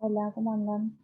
Hola, ¿cómo andan?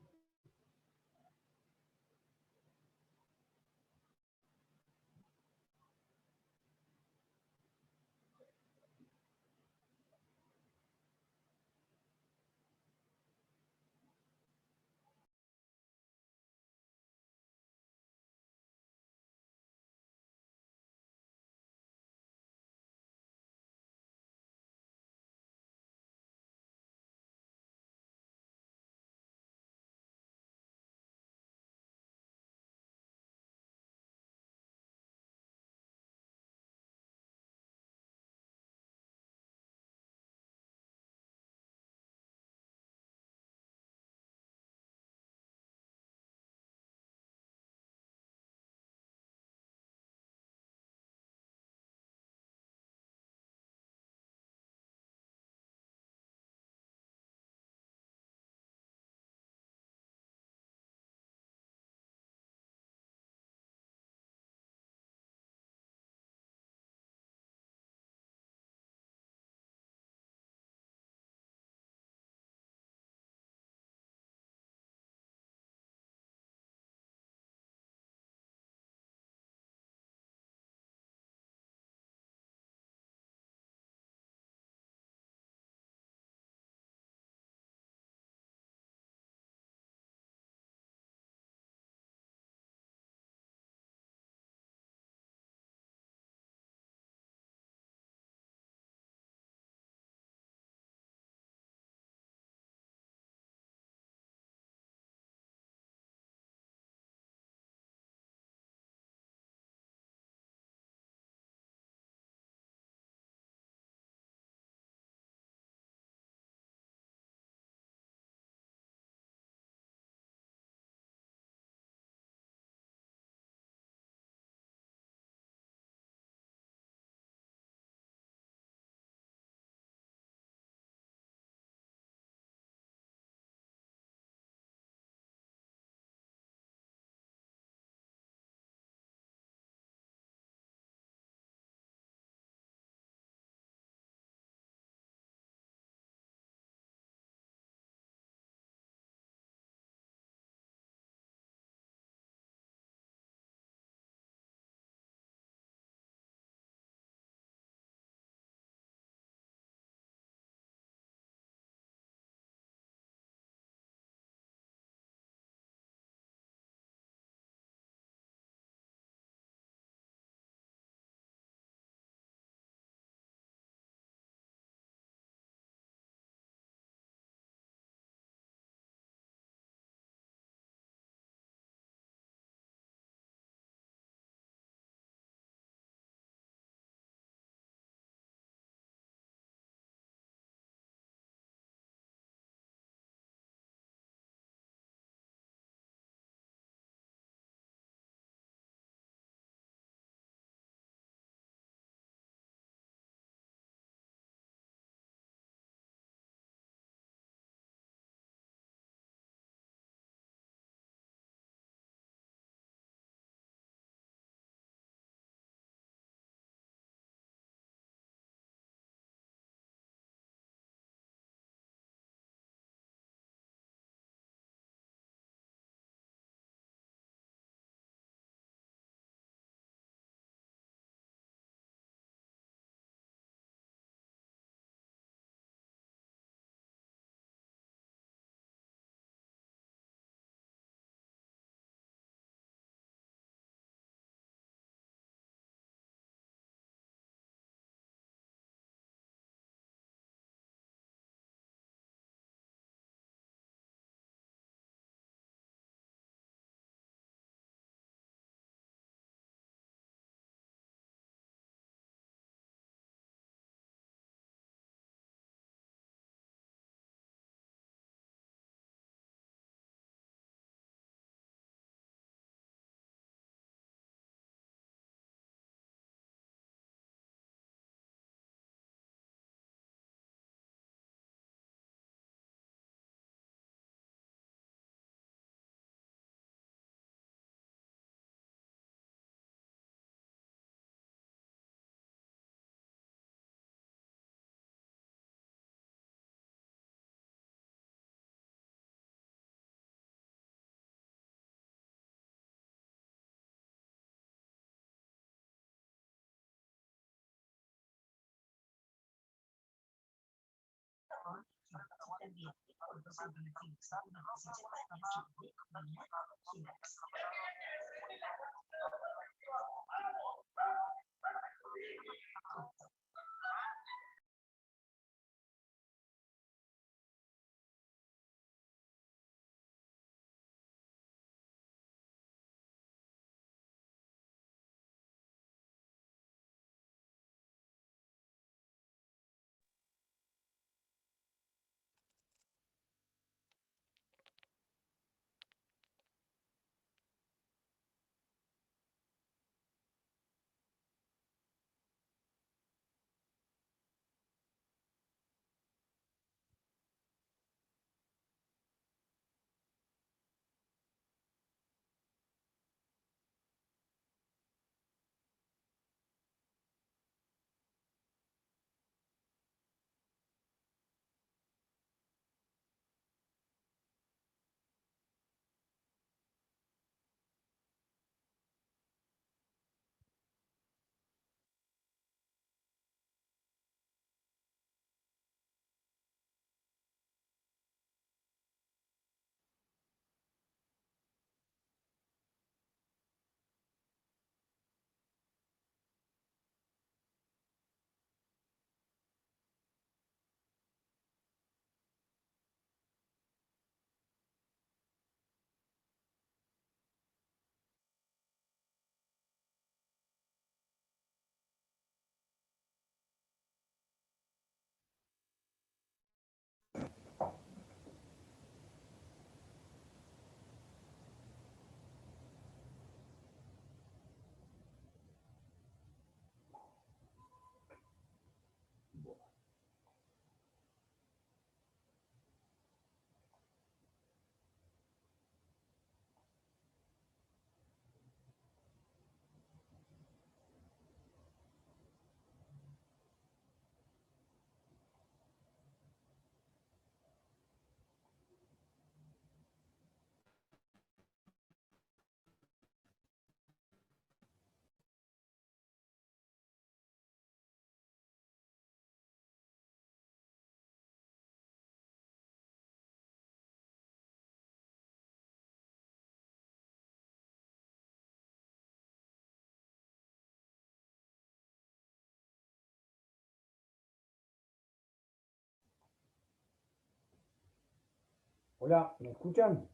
Hola, ¿me escuchan?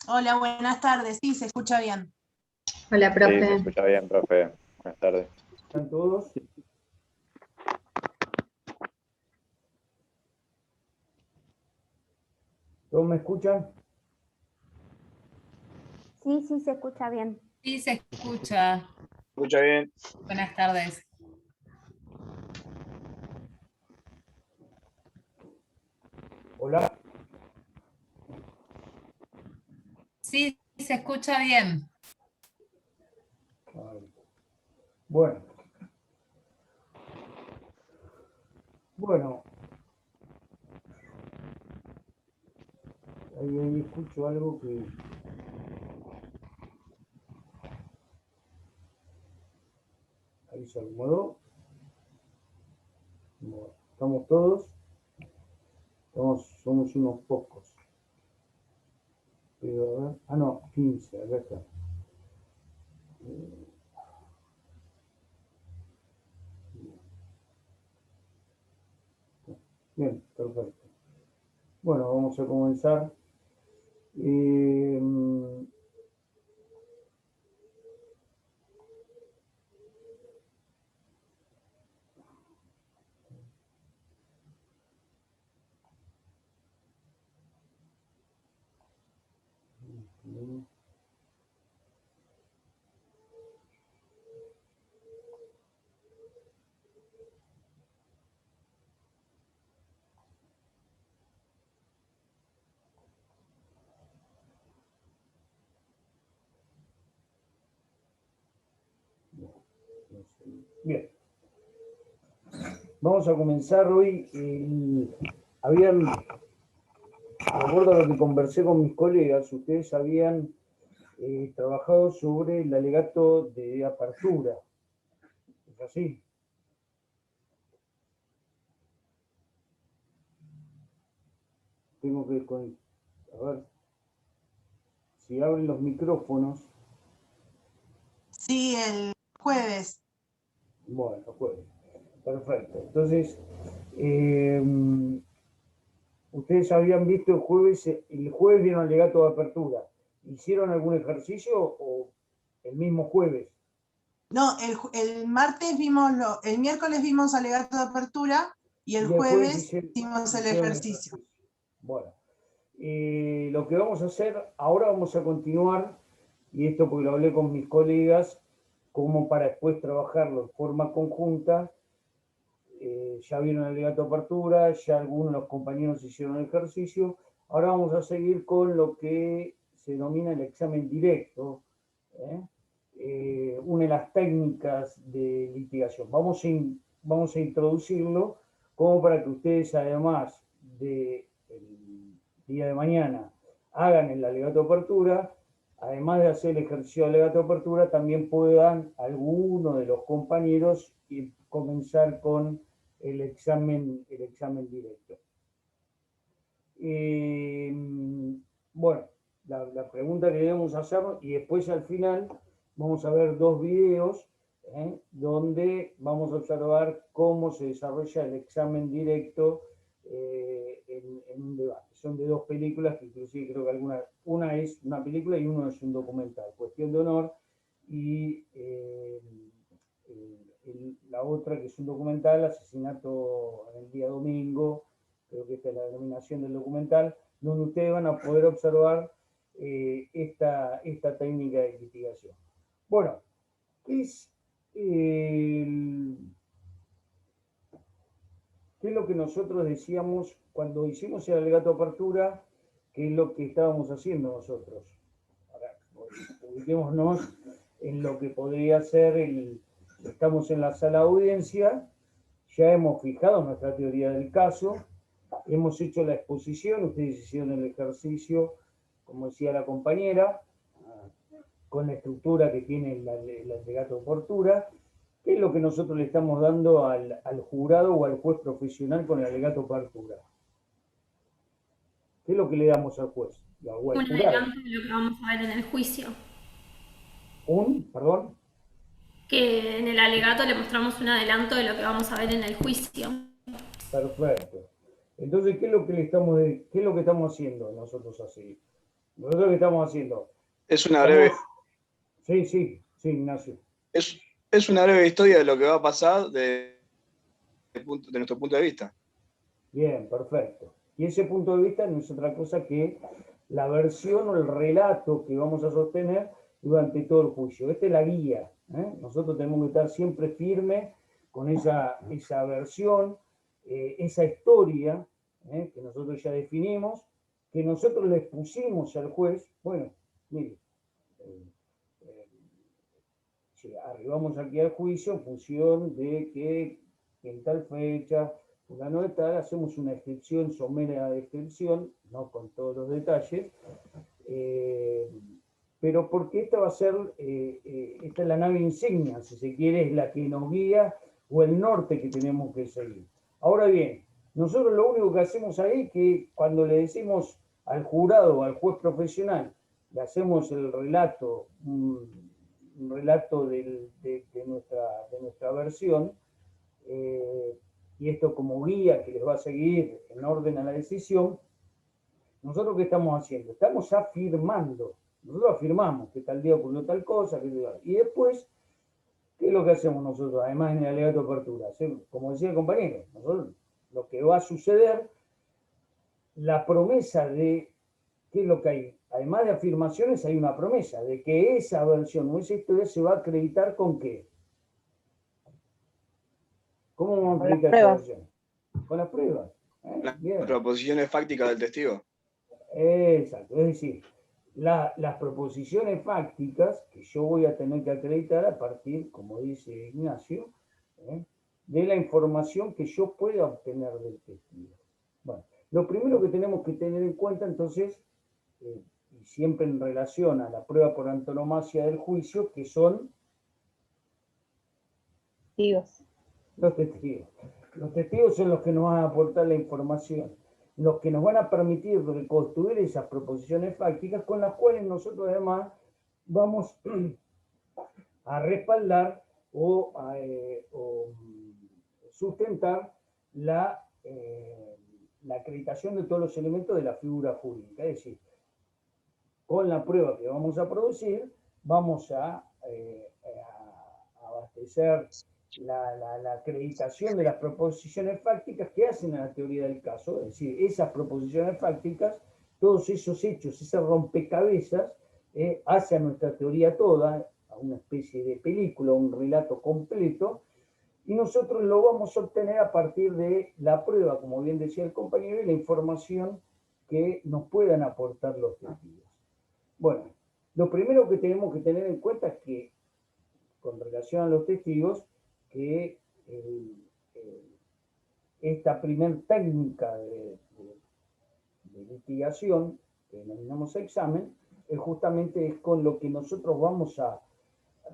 Hola, buenas tardes. Sí, se escucha bien. Hola, profe. Sí, se escucha bien, profe. Buenas tardes. ¿Están todos? ¿Todos me escuchan? Sí, sí, se escucha bien. Sí, se escucha. ¿Se escucha bien? Buenas tardes. Hola. Sí, se escucha bien. Bueno. Bueno. Ahí escucho algo que... Ahí se acomodó. Bueno, estamos todos. Somos unos pocos. Pero, a ver. Ah, no, 15, acá está. Bien, perfecto. Bueno, vamos a comenzar. Bien. Vamos a comenzar hoy. De acuerdo a lo que conversé con mis colegas, ustedes habían trabajado sobre el alegato de apertura. ¿Es así? tengo que a ver si abren los micrófonos. Sí, el jueves. Bueno, jueves. Perfecto. Entonces, ustedes habían visto el jueves vieron el alegato de apertura. ¿Hicieron algún ejercicio o el mismo jueves? No, el martes el miércoles vimos alegato de apertura y el Y el jueves jueves hicimos el hicieron ejercicio. Bueno, lo que vamos a hacer, ahora vamos a continuar, y esto porque lo hablé con mis colegas, como para después trabajarlo en forma conjunta. Ya vieron el alegato de apertura, ya algunos de los compañeros hicieron el ejercicio. Ahora vamos a seguir con lo que se denomina el examen directo, una de las técnicas de litigación. Vamos a introducirlo como para que ustedes, además del día de mañana, hagan el alegato de apertura. Además de hacer el ejercicio de alegato de apertura, también puedan algunos de los compañeros comenzar con el examen directo. Bueno, la pregunta que debemos hacer, y después al final vamos a ver dos videos donde vamos a observar cómo se desarrolla el examen directo en un debate. Son de dos películas, que inclusive creo que una es una película y uno es un documental, Cuestión de Honor, y la otra que es un documental, Asesinato en el día domingo, creo que esta es la denominación del documental, donde ustedes van a poder observar esta técnica de litigación. Bueno, ¿qué es lo que nosotros decíamos cuando hicimos el alegato de apertura? ¿Qué es lo que estábamos haciendo nosotros? Ahora, ubiquémonos en lo que podría ser estamos en la sala de audiencia, ya hemos fijado nuestra teoría del caso, hemos hecho la exposición, ustedes hicieron el ejercicio, como decía la compañera, con la estructura que tiene el alegato de apertura. ¿Qué es lo que nosotros le estamos dando al jurado o al juez profesional con el alegato de apertura? ¿Qué es lo que le damos al juez? Un adelanto de lo que vamos a ver en el juicio. ¿Perdón? Que en el alegato le mostramos un adelanto de lo que vamos a ver en el juicio. Perfecto. Entonces, ¿qué es lo que estamos haciendo nosotros así? Nosotros que estamos haciendo. Es una breve. Sí, Ignacio. Es una breve historia de lo que va a pasar de nuestro punto de vista. Bien, perfecto. Y ese punto de vista no es otra cosa que la versión o el relato que vamos a sostener durante todo el juicio. Esta es la guía. Nosotros tenemos que estar siempre firmes con esa versión, esa historia que nosotros ya definimos, que nosotros les pusimos al juez. Bueno, mire, arribamos aquí al juicio en función de que en tal fecha, fulano de tal, hacemos una descripción, somera descripción, no con todos los detalles, pero porque esta va a ser, esta es la nave insignia, si se quiere, es la que nos guía o el norte que tenemos que seguir. Ahora bien, nosotros lo único que hacemos ahí es que cuando le decimos al jurado o al juez profesional, le hacemos el relato, un relato de nuestra versión, y esto como guía que les va a seguir en orden a la decisión. ¿Nosotros qué estamos haciendo? Estamos afirmando. Nosotros afirmamos que tal día ocurrió tal cosa, y después, ¿qué es lo que hacemos nosotros? Además en el alegato de apertura, como decía el compañero, nosotros lo que va a suceder, la promesa de ¿qué es lo que hay? Además de afirmaciones, hay una promesa de que esa versión o esa historia se va a acreditar ¿con qué? ¿Cómo vamos a acreditar esa versión? Con las pruebas. Las proposiciones fácticas del testigo. Exacto, es decir, las proposiciones fácticas que yo voy a tener que acreditar a partir, como dice Ignacio, de la información que yo pueda obtener del testigo. Bueno, lo primero que tenemos que tener en cuenta entonces, y siempre en relación a la prueba por antonomasia del juicio, que son testigos. Los testigos. Los testigos son los que nos van a aportar la información. los que nos van a permitir reconstruir esas proposiciones fácticas con las cuales nosotros además vamos a respaldar o sustentar la acreditación de todos los elementos de la figura jurídica. Es decir, con la prueba que vamos a producir, vamos a abastecer la acreditación de las proposiciones fácticas que hacen a la teoría del caso. Es decir, esas proposiciones fácticas, todos esos hechos, ese rompecabezas, hace a nuestra teoría toda, a una especie de película, un relato completo, y nosotros lo vamos a obtener a partir de la prueba, como bien decía el compañero, y la información que nos puedan aportar los testigos. Bueno, lo primero que tenemos que tener en cuenta es que, con relación a los testigos, que esta primer técnica de litigación, que denominamos examen, justamente es con lo que nosotros vamos a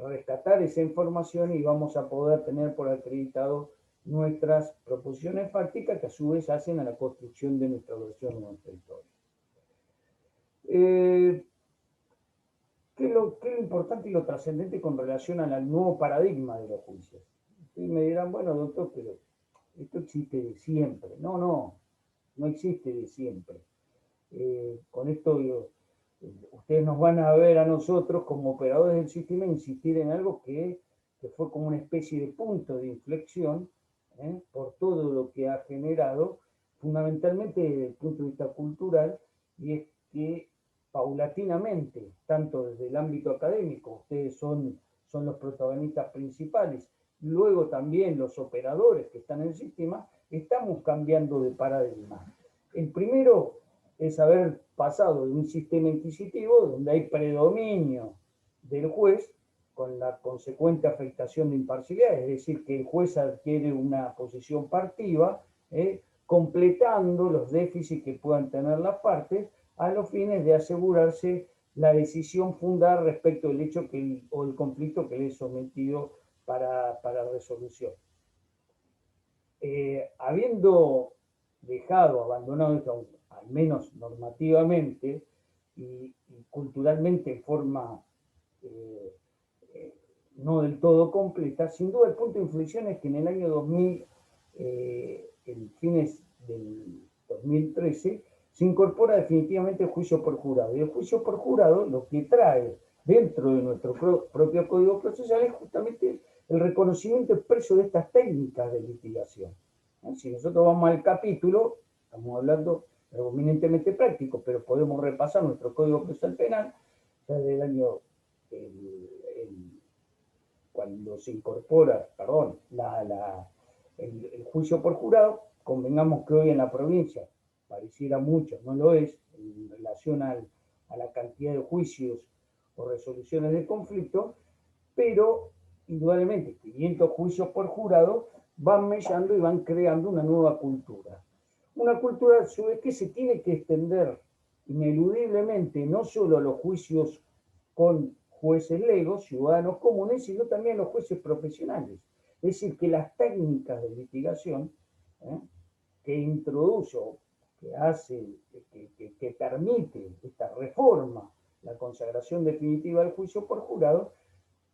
rescatar esa información y vamos a poder tener por acreditado nuestras proposiciones fácticas que a su vez hacen a la construcción de nuestra versión de nuestra historia. ¿Qué es lo importante y lo trascendente con relación al nuevo paradigma de los juicios? Ustedes me dirán, bueno, doctor, pero esto existe de siempre. No existe de siempre. Con esto ustedes nos van a ver a nosotros como operadores del sistema insistir en algo que fue como una especie de punto de inflexión por todo lo que ha generado, fundamentalmente desde el punto de vista cultural, y es que paulatinamente, tanto desde el ámbito académico, ustedes son los protagonistas principales, luego también los operadores que están en el sistema, estamos cambiando de paradigma. El primero es haber pasado de un sistema inquisitivo donde hay predominio del juez con la consecuente afectación de imparcialidad, es decir, que el juez adquiere una posición partiva, completando los déficits que puedan tener las partes a los fines de asegurarse la decisión fundada respecto del hecho o el conflicto que le es sometido para resolución. Habiendo abandonado esto, al menos normativamente y culturalmente en forma no del todo completa, sin duda el punto de inflexión es que en el año 2000, en fines del 2013, se incorpora definitivamente el juicio por jurado. Y el juicio por jurado lo que trae dentro de nuestro propio Código Procesal es justamente el reconocimiento expreso de estas técnicas de litigación. Si nosotros vamos al capítulo, estamos hablando algo eminentemente práctico, pero podemos repasar nuestro Código Procesal Penal, desde el año, cuando se incorpora, el juicio por jurado. Convengamos que hoy en la provincia pareciera mucho, no lo es, en relación a la cantidad de juicios o resoluciones de conflicto, pero indudablemente 500 juicios por jurado van mellando y van creando una nueva cultura. Una cultura a su vez que se tiene que extender ineludiblemente no solo a los juicios con jueces legos, ciudadanos comunes, sino también a los jueces profesionales. Es decir, que las técnicas de litigación que introduce, que permite esta reforma, la consagración definitiva del juicio por jurado,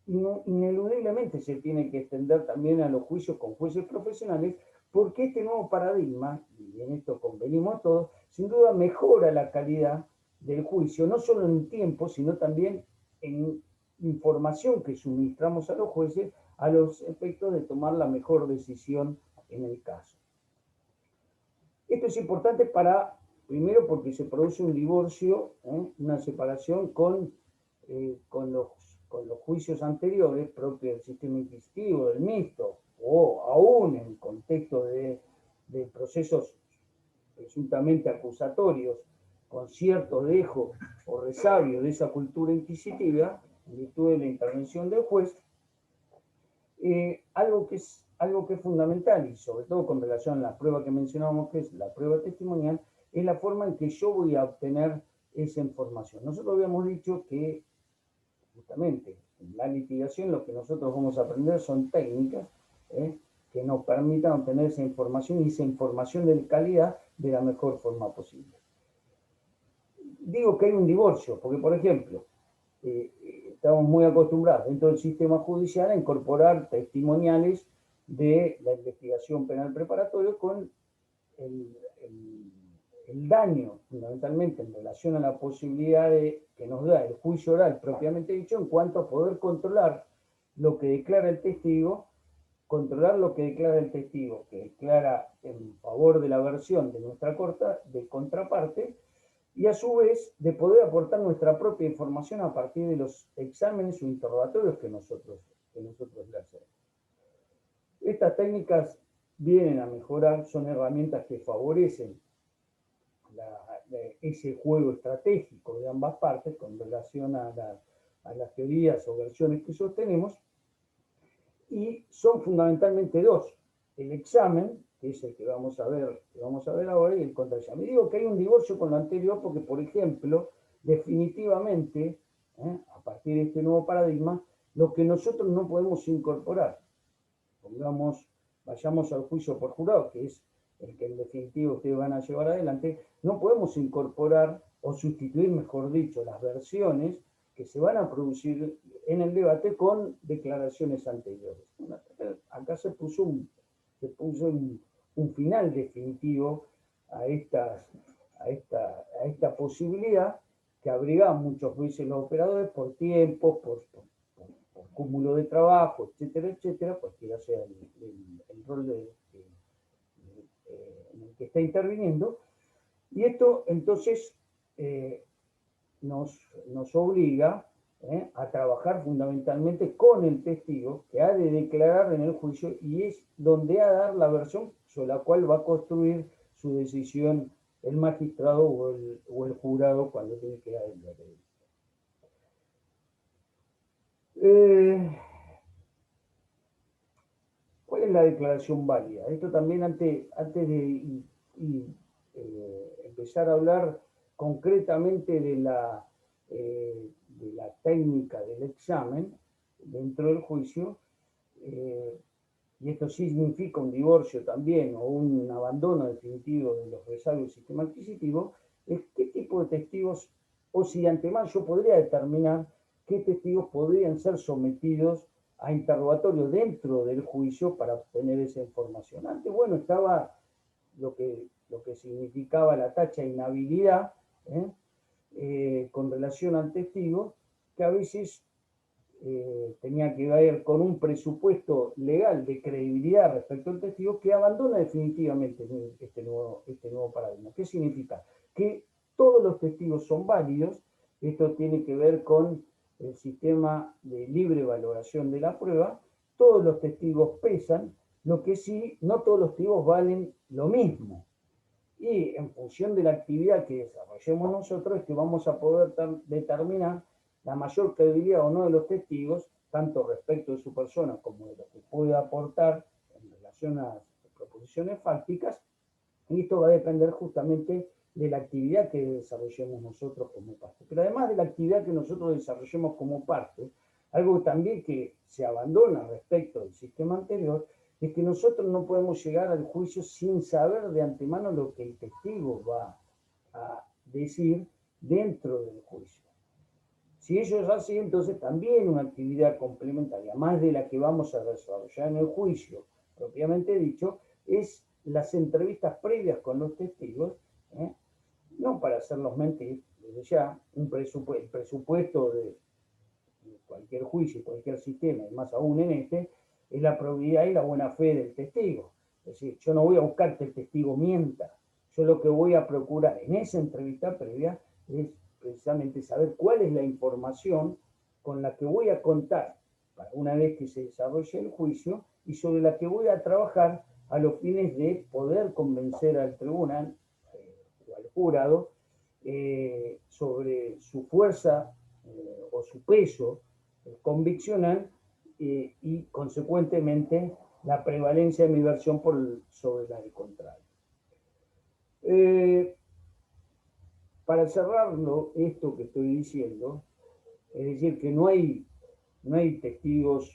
ineludiblemente se tiene que extender también a los juicios con jueces profesionales, porque este nuevo paradigma, y en esto convenimos todos, sin duda mejora la calidad del juicio, no solo en tiempo, sino también en información que suministramos a los jueces a los efectos de tomar la mejor decisión en el caso. Esto es importante primero porque se produce un divorcio, una separación con los juicios anteriores propios del sistema inquisitivo, del mixto, o aún en contexto de procesos presuntamente acusatorios, con cierto dejo o resabio de esa cultura inquisitiva, en virtud de la intervención del juez, algo que es fundamental, y sobre todo con relación a la prueba que mencionábamos, que es la prueba testimonial, es la forma en que yo voy a obtener esa información. Nosotros habíamos dicho que, justamente, en la litigación lo que nosotros vamos a aprender son técnicas que nos permitan obtener esa información, y esa información de calidad de la mejor forma posible. Digo que hay un divorcio, porque por ejemplo, estamos muy acostumbrados dentro del sistema judicial a incorporar testimoniales de la investigación penal preparatoria con el daño, fundamentalmente en relación a la posibilidad que nos da el juicio oral propiamente dicho en cuanto a poder controlar lo que declara el testigo, que declara en favor de la versión de nuestra contraparte, y a su vez de poder aportar nuestra propia información a partir de los exámenes o interrogatorios que nosotros le hacemos. Estas técnicas vienen a mejorar, son herramientas que favorecen ese juego estratégico de ambas partes con relación a las teorías o versiones que sostenemos, y son fundamentalmente dos: el examen, que es el que vamos a ver ahora, y el contraexamen. Y digo que hay un divorcio con lo anterior porque, por ejemplo, definitivamente, a partir de este nuevo paradigma, lo que nosotros no podemos incorporar, vayamos al juicio por jurado, que es el que en definitiva ustedes van a llevar adelante, no podemos incorporar o sustituir, mejor dicho, las versiones que se van a producir en el debate con declaraciones anteriores. Acá se puso un final definitivo a esta posibilidad que abrigaban muchas veces los operadores por tiempos, por cúmulo de trabajo, etcétera, cualquiera sea el rol en el que está interviniendo. Y esto entonces nos obliga a trabajar fundamentalmente con el testigo que ha de declarar en el juicio, y es donde ha de dar la versión sobre la cual va a construir su decisión el magistrado o el jurado cuando tiene que dar el veredicto. ¿Cuál es la declaración válida? Esto también antes de empezar a hablar concretamente de la técnica del examen dentro del juicio, y esto sí significa un divorcio también o un abandono definitivo de los resabios del sistema adquisitivo, es qué tipo de testigos, o si de antemano yo podría determinar qué testigos podrían ser sometidos a interrogatorio dentro del juicio para obtener esa información. Antes, bueno, estaba lo que significaba la tacha de inhabilidad, con relación al testigo, que a veces tenía que ver con un presupuesto legal de credibilidad respecto al testigo que abandona definitivamente este nuevo paradigma. ¿Qué significa? Que todos los testigos son válidos. Esto tiene que ver con el sistema de libre valoración de la prueba. Todos los testigos pesan, lo que sí, no todos los testigos valen lo mismo. Y en función de la actividad que desarrollemos nosotros es que vamos a poder determinar la mayor credibilidad o no de los testigos, tanto respecto de su persona como de lo que puede aportar en relación a las proposiciones fácticas, y esto va a depender justamente de la actividad que desarrollemos nosotros como parte. Pero además de la actividad que nosotros desarrollemos como parte, algo también que se abandona respecto del sistema anterior, es que nosotros no podemos llegar al juicio sin saber de antemano lo que el testigo va a decir dentro del juicio. Si ello es así, entonces también una actividad complementaria, más de la que vamos a desarrollar en el juicio propiamente dicho, es las entrevistas previas con los testigos, no para hacerlos mentir, desde ya, el presupuesto de cualquier juicio, cualquier sistema, y más aún en este, es la probidad y la buena fe del testigo. Es decir, yo no voy a buscar que el testigo mienta, yo lo que voy a procurar en esa entrevista previa es precisamente saber cuál es la información con la que voy a contar para una vez que se desarrolle el juicio y sobre la que voy a trabajar a los fines de poder convencer al tribunal o al jurado sobre su fuerza o su peso conviccional y consecuentemente la prevalencia de mi versión sobre la del contrario. Para cerrarlo, esto que estoy diciendo, es decir, que no hay testigos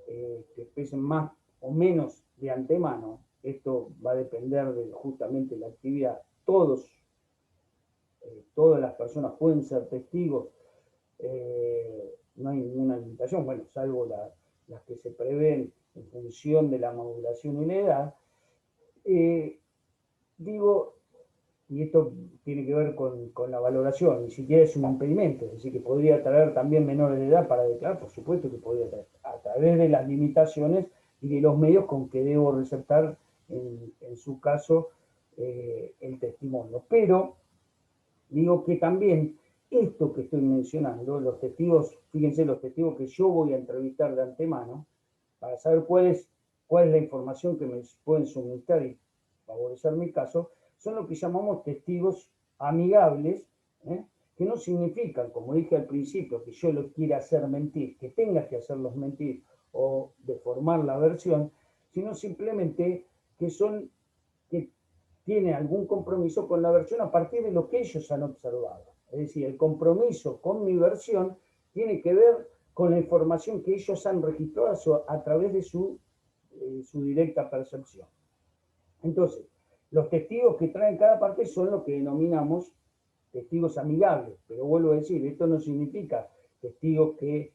que pesen más o menos de antemano, esto va a depender de justamente la actividad. Todas las personas pueden ser testigos, no hay ninguna limitación, bueno, salvo las que se prevén en función de la maduración y la edad. Digo, y esto tiene que ver con la valoración, ni siquiera es un impedimento, es decir, que podría traer también menores de edad para declarar, por supuesto que podría traer, a través de las limitaciones y de los medios con que debo receptar, en su caso, el testimonio. Pero digo que también esto que estoy mencionando, los testigos, fíjense, los testigos que yo voy a entrevistar de antemano, para saber cuál es la información que me pueden suministrar y favorecer mi caso, son lo que llamamos testigos amigables, que no significan, como dije al principio, que yo los quiera hacer mentir, que tenga que hacerlos mentir o deformar la versión, sino simplemente que tienen algún compromiso con la versión a partir de lo que ellos han observado. Es decir, el compromiso con mi versión tiene que ver con la información que ellos han registrado a través de su directa percepción. Entonces, los testigos que traen cada parte son lo que denominamos testigos amigables, pero vuelvo a decir, esto no significa testigos que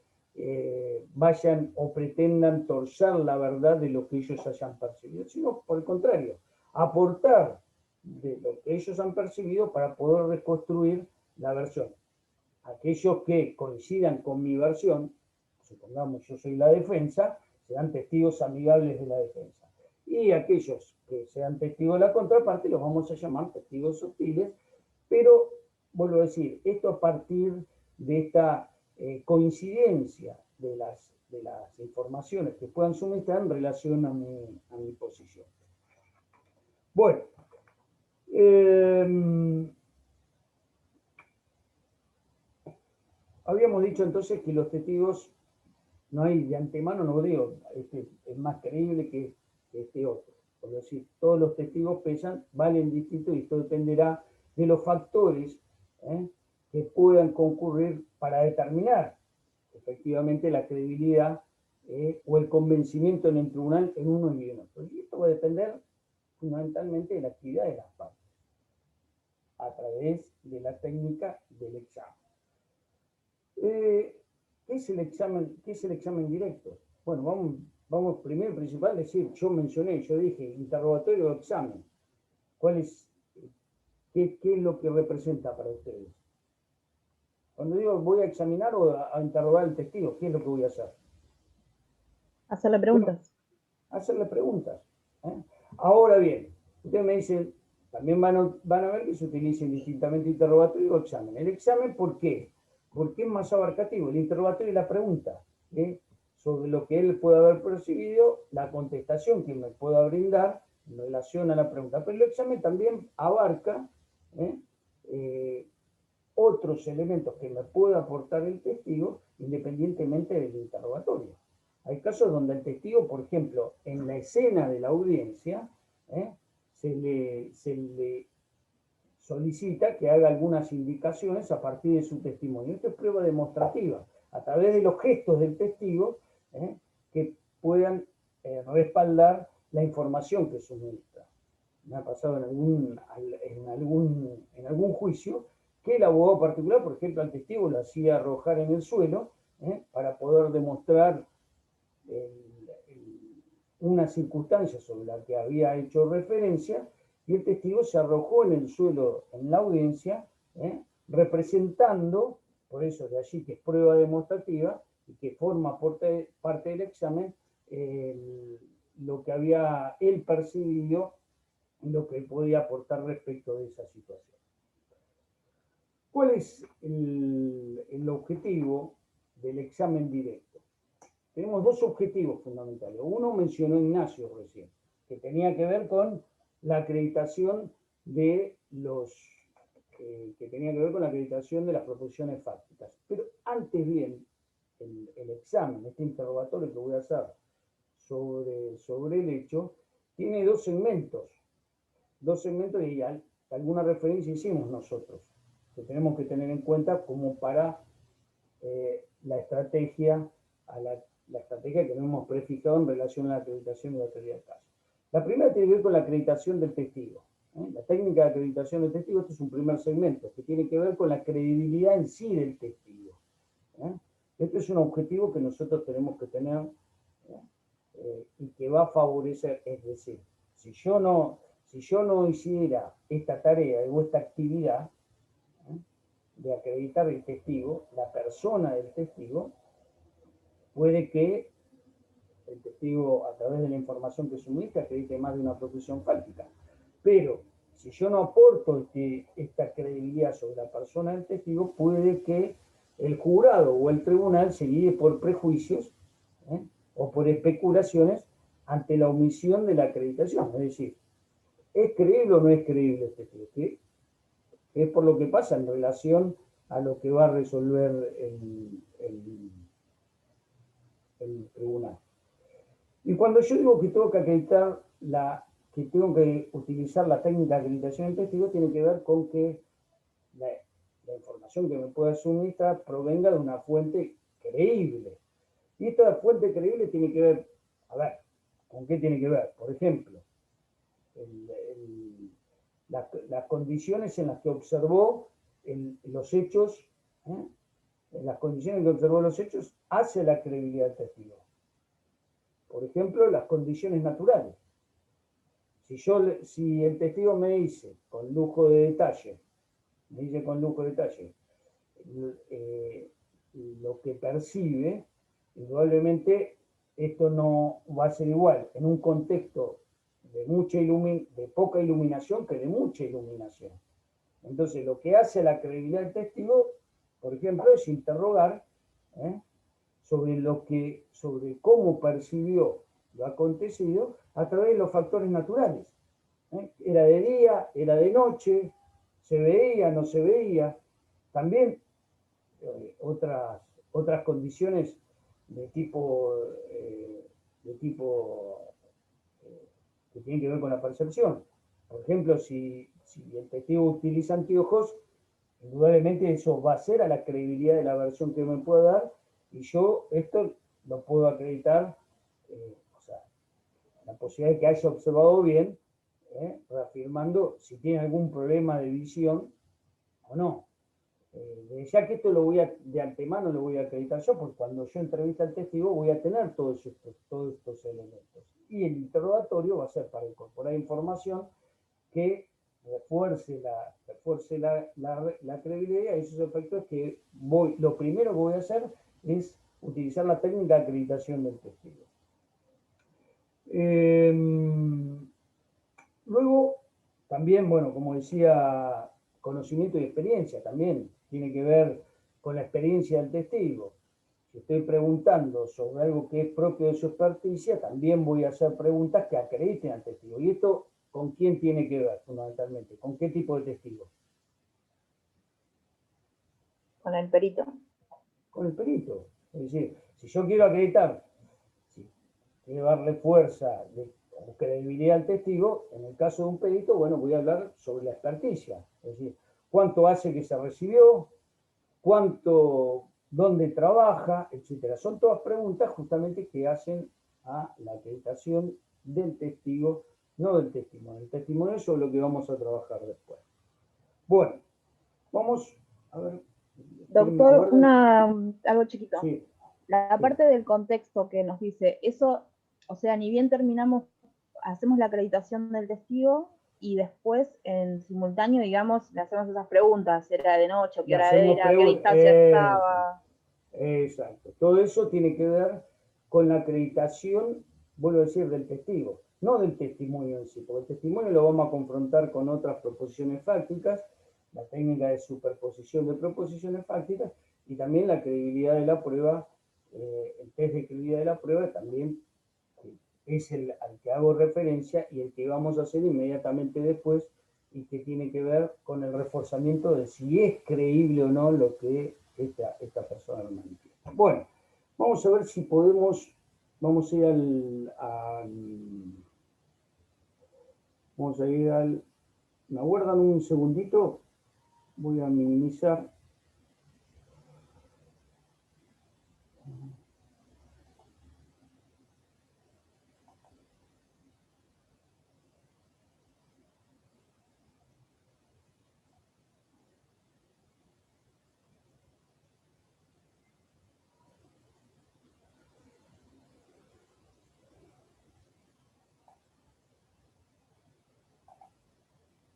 vayan o pretendan torcer la verdad de lo que ellos hayan percibido, sino por el contrario, aportar de lo que ellos han percibido para poder reconstruir la versión. Aquellos que coincidan con mi versión, supongamos yo soy la defensa, serán testigos amigables de la defensa. Y aquellos que sean testigos de la contraparte los vamos a llamar testigos hostiles, pero vuelvo a decir, esto a partir de esta coincidencia de las informaciones que puedan suministrar en relación a mi posición. Bueno, habíamos dicho entonces que los testigos, no hay de antemano, no digo, este es más creíble que este otro. Por decir, todos los testigos pesan, valen distinto y esto dependerá de los factores que puedan concurrir para determinar efectivamente la credibilidad o el convencimiento en el tribunal en uno y en otro. Y esto va a depender fundamentalmente de la actividad de las partes, a través de la técnica del examen. ¿Qué es el examen directo? Bueno, vamos primero principal, decir, yo dije interrogatorio o examen. ¿Qué es lo que representa para ustedes? Cuando digo voy a examinar o a interrogar al testigo, ¿qué es lo que voy a hacer? Hacerle preguntas. Hacerle preguntas. Ahora bien, ustedes me dicen, también van a ver que se utilicen distintamente interrogatorio o examen. El examen, ¿por qué? Porque es más abarcativo. El interrogatorio es la pregunta, sobre lo que él puede haber percibido, la contestación que me pueda brindar en relación a la pregunta. Pero el examen también abarca otros elementos que me pueda aportar el testigo independientemente del interrogatorio. Hay casos donde el testigo, por ejemplo, en la escena de la audiencia, se le solicita que haga algunas indicaciones a partir de su testimonio. Esto es prueba demostrativa, a través de los gestos del testigo, que puedan respaldar la información que suministra. Me ha pasado en algún juicio que el abogado particular, por ejemplo, al testigo lo hacía arrojar en el suelo para poder demostrar una circunstancia sobre la que había hecho referencia, y el testigo se arrojó en el suelo en la audiencia, representando, por eso de allí que es prueba demostrativa y que forma parte del examen, lo que había él percibido y lo que él podía aportar respecto de esa situación. ¿Cuál es el objetivo del examen directo? Tenemos dos objetivos fundamentales. Uno mencionó Ignacio recién, que tenía que ver con la acreditación de las proposiciones fácticas. Pero antes bien, el examen, este interrogatorio que voy a hacer sobre el hecho, tiene dos segmentos y alguna referencia hicimos nosotros, que tenemos que tener en cuenta como para la estrategia que nos hemos prefijado en relación a la acreditación de la autoridad de caso. La primera tiene que ver con la acreditación del testigo. La técnica de acreditación del testigo, este es un primer segmento, que tiene que ver con la credibilidad en sí del testigo. Este es un objetivo que nosotros tenemos que tener y que va a favorecer, es decir, si yo no hiciera esta tarea o esta actividad de acreditar el testigo, la persona del testigo, puede que el testigo, a través de la información que suministra, acredite más de una profesión fáctica. Pero si yo no aporto esta credibilidad sobre la persona del testigo, puede que el jurado o el tribunal se guíe por prejuicios o por especulaciones ante la omisión de la acreditación. Es decir, ¿es creíble o no es creíble este testigo? ¿Qué es por lo que pasa en relación a lo que va a resolver el tribunal? Y cuando yo digo que tengo que acreditar que tengo que utilizar la técnica de acreditación del testigo, tiene que ver con que la información que me pueda suministrar provenga de una fuente creíble. Y esta fuente creíble tiene que ver, a ver, ¿con qué tiene que ver? Por ejemplo, las condiciones en las que observó los hechos, en las condiciones en que observó los hechos, hace la credibilidad del testigo. Por ejemplo, las condiciones naturales. Si el testigo me dice con lujo de detalle, lo que percibe, indudablemente esto no va a ser igual en un contexto de poca iluminación que de mucha iluminación. Entonces, lo que hace la credibilidad del testigo, por ejemplo, es interrogar sobre cómo percibió lo acontecido a través de los factores naturales. Era de día, era de noche, se veía, no se veía. También otras condiciones de tipo que tienen que ver con la percepción. Por ejemplo, si el testigo utiliza anteojos, indudablemente eso va a ser a la credibilidad de la versión que me pueda dar, y yo esto lo puedo acreditar, o sea, la posibilidad de que haya observado bien, reafirmando si tiene algún problema de visión o no. Ya que esto de antemano lo voy a acreditar yo, porque cuando yo entrevista al testigo voy a tener todos estos elementos. Y el interrogatorio va a ser para incorporar información que refuerce la credibilidad, y esos efectos que lo primero que voy a hacer es utilizar la técnica de acreditación del testigo. Luego, también, bueno, como decía, conocimiento y experiencia también tiene que ver con la experiencia del testigo. Si estoy preguntando sobre algo que es propio de su experticia, también voy a hacer preguntas que acrediten al testigo. ¿Y esto con quién tiene que ver, fundamentalmente? ¿Con qué tipo de testigo? Con el perito. Con el perito. Es decir, si yo quiero acreditar, si quiero darle fuerza o credibilidad al testigo, en el caso de un perito, bueno, voy a hablar sobre la experticia. Es decir, cuánto hace que se recibió, dónde trabaja, etcétera. Son todas preguntas justamente que hacen a la acreditación del testigo, no del testimonio. El testimonio es sobre lo que vamos a trabajar después. Bueno, vamos a ver. Doctor, algo chiquito. Sí. La Sí. parte del contexto que nos dice, eso, o sea, ni bien hacemos la acreditación del testigo y después en simultáneo, digamos, le hacemos esas preguntas, si era de noche, qué hora era, qué distancia estaba. Exacto. Todo eso tiene que ver con la acreditación, vuelvo a decir, del testigo, no del testimonio en sí, porque el testimonio lo vamos a confrontar con otras proposiciones fácticas, la técnica de superposición de proposiciones fácticas, y también la credibilidad de la prueba, el test de credibilidad de la prueba también es al que hago referencia y el que vamos a hacer inmediatamente después, y que tiene que ver con el reforzamiento de si es creíble o no lo que esta persona nos manifiesta. Bueno, vamos a ver si podemos, vamos a ir al, ¿me aguardan un segundito? Voy a minimizar.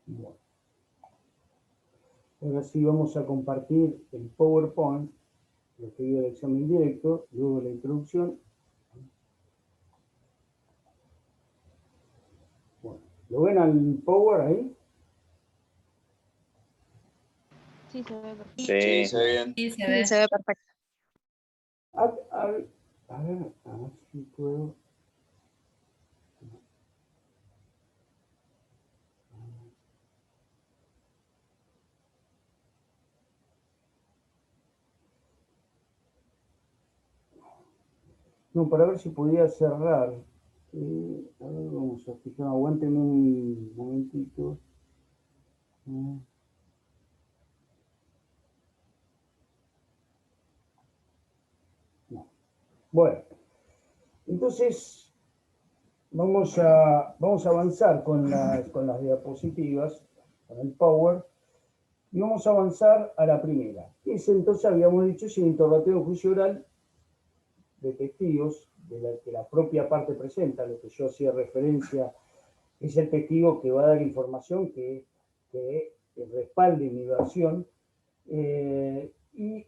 Bueno. Ahora sí vamos a compartir el PowerPoint, lo que dio el examen directo, luego la introducción. Bueno, ¿lo ven al Power ahí? Sí, se ve perfecto. Sí, se ve bien. Sí, se Sí, ve. se ve perfecto. A ver si puedo. No, para ver si podía cerrar. A ver, vamos a fijar, aguántenme un momentito. No. Bueno, entonces vamos a avanzar con las diapositivas, con el Power, y vamos a avanzar a la primera. Es entonces, habíamos dicho, es el interrogatorio en juicio oral de testigos, de la que la propia parte presenta, lo que yo hacía referencia, es el testigo que va a dar información que respalde mi versión, y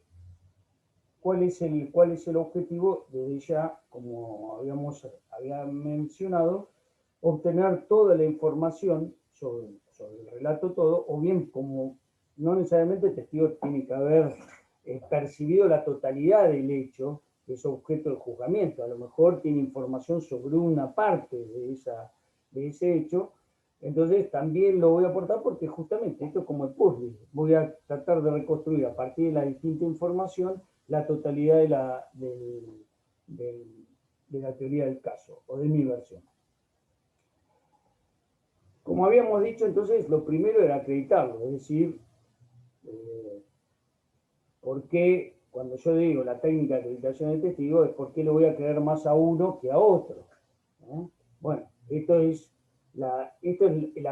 cuál es el objetivo, desde ya, como había mencionado, obtener toda la información sobre el relato todo, o bien como no necesariamente el testigo tiene que haber percibido la totalidad del hecho que es objeto del juzgamiento, a lo mejor tiene información sobre una parte de ese hecho, entonces también lo voy a aportar porque justamente esto es como el puzzle, voy a tratar de reconstruir a partir de la distinta información la totalidad de la teoría del caso o de mi versión. Como habíamos dicho, entonces, lo primero era acreditarlo, es decir, ¿por qué cuando yo digo la técnica de acreditación del testigo es por qué le voy a creer más a uno que a otro? Bueno, esto es la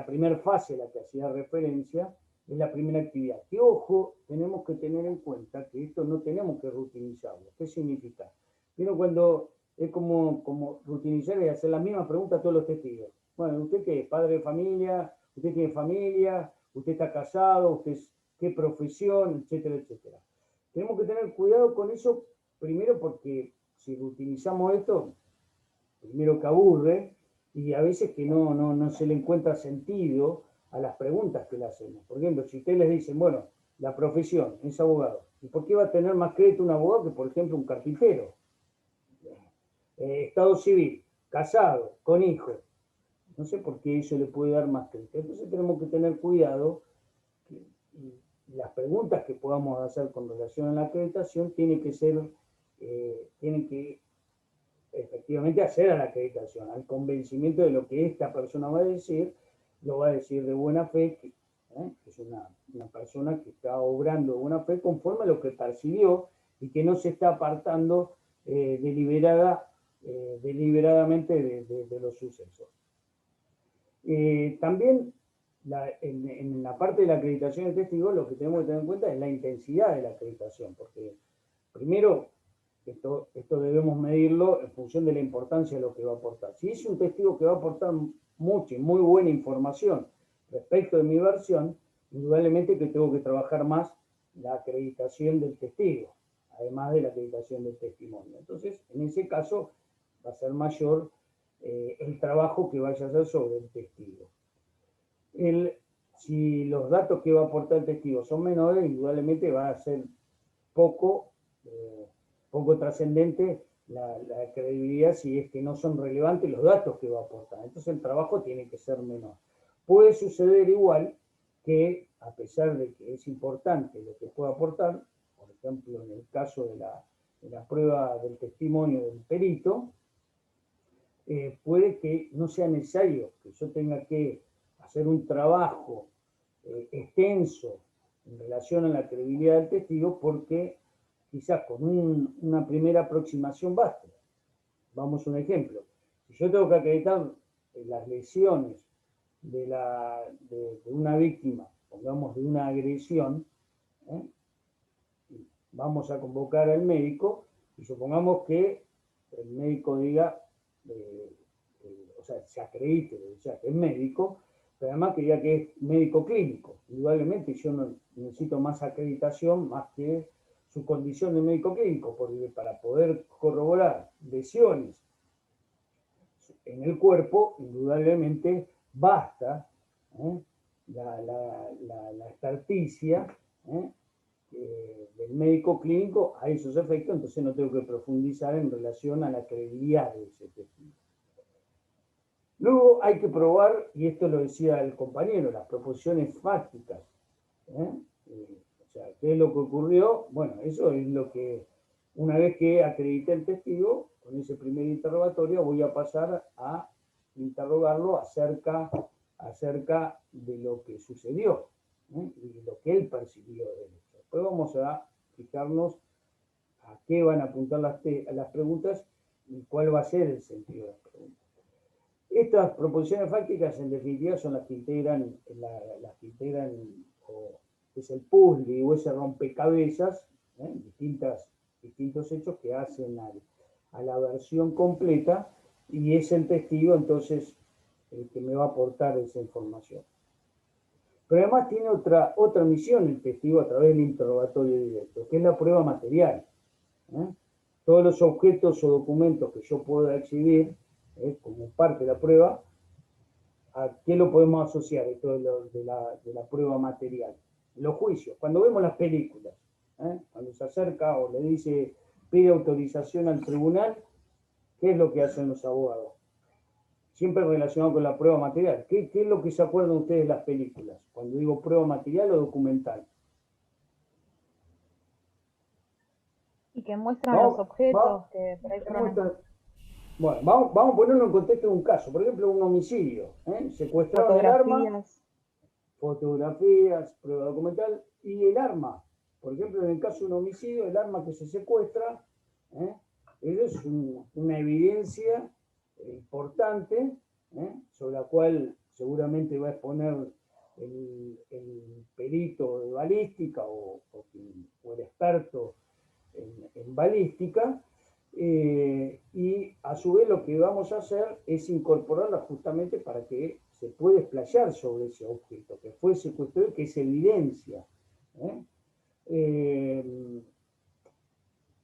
primera fase a la que hacía referencia, es la primera actividad. Que ojo, tenemos que tener en cuenta que esto no tenemos que rutinizarlo. ¿Qué significa? Pero cuando es como rutinizar y hacer la misma pregunta a todos los testigos. Bueno, ¿usted qué es? ¿Padre de familia? ¿Usted tiene familia? ¿Usted está casado? ¿Qué profesión? Etcétera, etcétera. Tenemos que tener cuidado con eso, primero porque si utilizamos esto, primero que aburre, y a veces que no se le encuentra sentido a las preguntas que le hacemos. Por ejemplo, si ustedes les dicen, bueno, la profesión es abogado, ¿y por qué va a tener más crédito un abogado que, por ejemplo, un carpintero? Estado civil, casado, con hijos. No sé por qué eso le puede dar más crédito. Entonces tenemos que tener cuidado. Las preguntas que podamos hacer con relación a la acreditación tienen que efectivamente hacer a la acreditación, al convencimiento de lo que esta persona va a decir, lo va a decir de buena fe, que es una persona que está obrando de buena fe conforme a lo que percibió y que no se está apartando deliberadamente de los sucesos. También en la parte de la acreditación de testigos lo que tenemos que tener en cuenta es la intensidad de la acreditación, porque primero esto debemos medirlo en función de la importancia de lo que va a aportar. Si es un testigo que va a aportar mucha y muy buena información respecto de mi versión, indudablemente que tengo que trabajar más la acreditación del testigo, además de la acreditación del testimonio. Entonces, en ese caso, va a ser mayor el trabajo que vaya a hacer sobre el testigo. Si los datos que va a aportar el testigo son menores, indudablemente va a ser poco trascendente la credibilidad si es que no son relevantes los datos que va a aportar. Entonces el trabajo tiene que ser menor. Puede suceder igual que, a pesar de que es importante lo que pueda aportar, por ejemplo, en el caso de la prueba del testimonio del perito, puede que no sea necesario que yo tenga que hacer un trabajo extenso en relación a la credibilidad del testigo, porque quizás con una primera aproximación basta. Vamos a un ejemplo. Si yo tengo que acreditar las lesiones de una víctima, pongamos de una agresión, vamos a convocar al médico y supongamos que el médico diga, o sea, se acredite, o sea, que es médico, pero además que ya que es médico clínico. Indudablemente yo no necesito más acreditación más que su condición de médico clínico, porque para poder corroborar lesiones en el cuerpo, indudablemente basta la experticia del médico clínico a esos efectos, entonces no tengo que profundizar en relación a la credibilidad de ese testigo. Luego hay que probar, y esto lo decía el compañero, las proposiciones fácticas. O sea, ¿qué es lo que ocurrió? Bueno, eso es lo que, una vez que acredité el testigo, con ese primer interrogatorio voy a pasar a interrogarlo acerca de lo que sucedió y de lo que él percibió del hecho. Después vamos a fijarnos a qué van a apuntar las preguntas y cuál va a ser el sentido de las preguntas. Estas proposiciones fácticas, en definitiva, son las que integran, o es el puzzle o ese rompecabezas, distintos hechos que hacen a la versión completa, y es el testigo, entonces, el que me va a aportar esa información. Pero además tiene otra misión el testigo a través del interrogatorio directo, que es la prueba material. Todos los objetos o documentos que yo pueda exhibir como parte de la prueba, ¿a qué lo podemos asociar esto de la prueba material? Los juicios, cuando vemos las películas, cuando se acerca o le dice, pide autorización al tribunal, ¿qué es lo que hacen los abogados? Siempre relacionado con la prueba material. ¿Qué es lo que se acuerdan ustedes de las películas? Cuando digo prueba material o documental. Y que muestran los objetos que por ahí Bueno, vamos a ponerlo en contexto de un caso. Por ejemplo, un homicidio. Secuestraron el arma, fotografías, prueba documental, y el arma. Por ejemplo, en el caso de un homicidio, el arma que se secuestra, es una evidencia importante, sobre la cual seguramente va a exponer el perito de balística o el experto en balística, y a su vez lo que vamos a hacer es incorporarla justamente para que se pueda explayar sobre ese objeto que fue secuestrado y que es evidencia.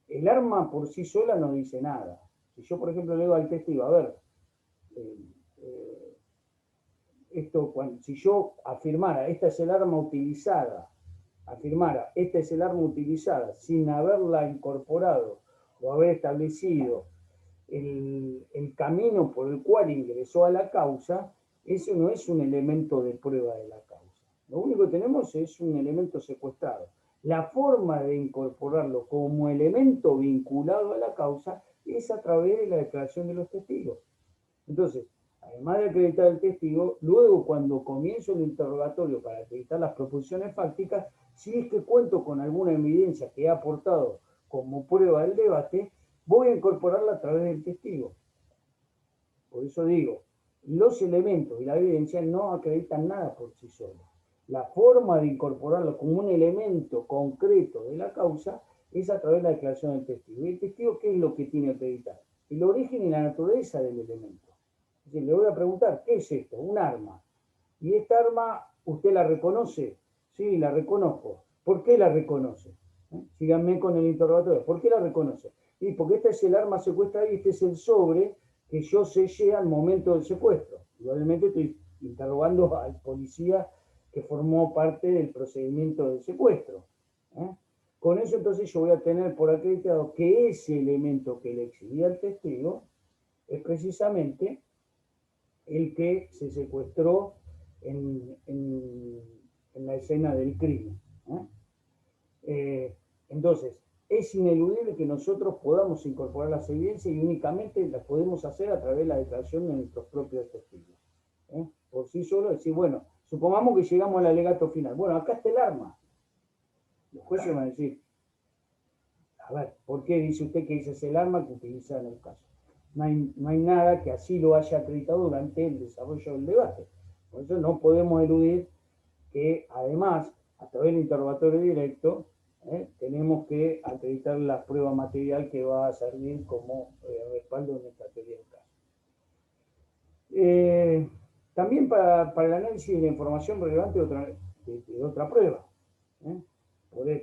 El arma por sí sola no dice nada. Si yo, por ejemplo, le digo al testigo, a ver, si yo afirmara, esta es el arma utilizada, sin haberla incorporado o haber establecido el camino por el cual ingresó a la causa, eso no es un elemento de prueba de la causa. Lo único que tenemos es un elemento secuestrado. La forma de incorporarlo como elemento vinculado a la causa es a través de la declaración de los testigos. Entonces, además de acreditar el testigo, luego cuando comienzo el interrogatorio para acreditar las proposiciones fácticas, si es que cuento con alguna evidencia que he aportado como prueba del debate, voy a incorporarla a través del testigo. Por eso digo, los elementos y la evidencia no acreditan nada por sí solos. La forma de incorporarlo como un elemento concreto de la causa es a través de la declaración del testigo. ¿Y el testigo qué es lo que tiene que acreditar? El origen y la naturaleza del elemento. Es decir, le voy a preguntar, ¿qué es esto? Un arma. ¿Y esta arma usted la reconoce? Sí, la reconozco. ¿Por qué la reconoce? Síganme con el interrogatorio. ¿Por qué la reconoce? Y porque este es el arma secuestrada y este es el sobre que yo sellé al momento del secuestro. Probablemente estoy interrogando al policía que formó parte del procedimiento del secuestro. Con eso entonces yo voy a tener por acreditado que ese elemento que le exhibí al testigo es precisamente el que se secuestró en la escena del crimen. Entonces, es ineludible que nosotros podamos incorporar las evidencias y únicamente las podemos hacer a través de la declaración de nuestros propios testigos. Por sí solo decir, bueno, supongamos que llegamos al alegato final. Bueno, acá está el arma. Los jueces van a decir, a ver, ¿por qué dice usted que ese es el arma que utiliza en el caso? No hay nada que así lo haya acreditado durante el desarrollo del debate. Por eso no podemos eludir que además, a través del interrogatorio directo, tenemos que acreditar la prueba material que va a servir como respaldo de nuestra teoría del caso. También para el análisis de la información relevante de otra prueba.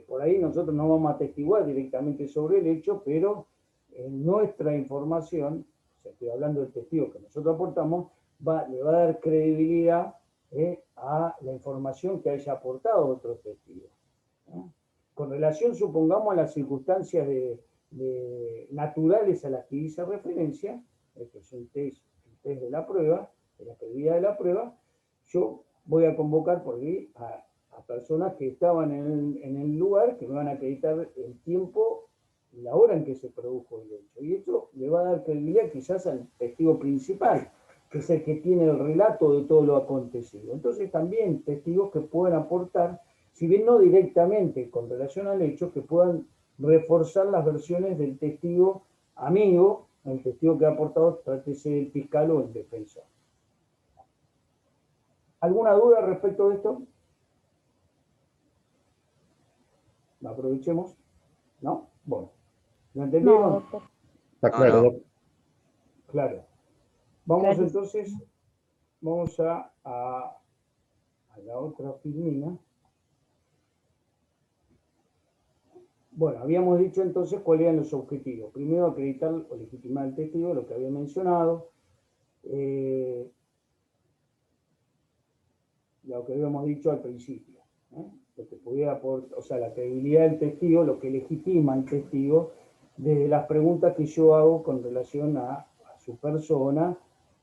Por ahí nosotros no vamos a atestiguar directamente sobre el hecho, pero en nuestra información, o sea, estoy hablando del testigo que nosotros aportamos, le va a dar credibilidad a la información que haya aportado otro testigo. Con relación, supongamos, a las circunstancias naturales a las que hice referencia, que es un test de la prueba, de la credibilidad de la prueba, yo voy a convocar por ahí a personas que estaban en el lugar, que me van a acreditar el tiempo y la hora en que se produjo el hecho. Y esto le va a dar credibilidad quizás al testigo principal, que es el que tiene el relato de todo lo acontecido. Entonces también testigos que puedan aportar, si bien no directamente con relación al hecho, que puedan reforzar las versiones del testigo amigo, el testigo que ha aportado, trátese del fiscal o el defensor. ¿Alguna duda respecto de esto? Aprovechemos. ¿No? Bueno. ¿Lo entendieron? No, doctor. Está claro, Doc. Claro. Vamos Claro. entonces, vamos a la otra filmina. Bueno, habíamos dicho entonces cuáles eran los objetivos. Primero, acreditar o legitimar al testigo, lo que había mencionado. Lo que habíamos dicho al principio. Lo que pudiera aportar, o sea, la credibilidad del testigo, lo que legitima al testigo, desde las preguntas que yo hago con relación a su persona,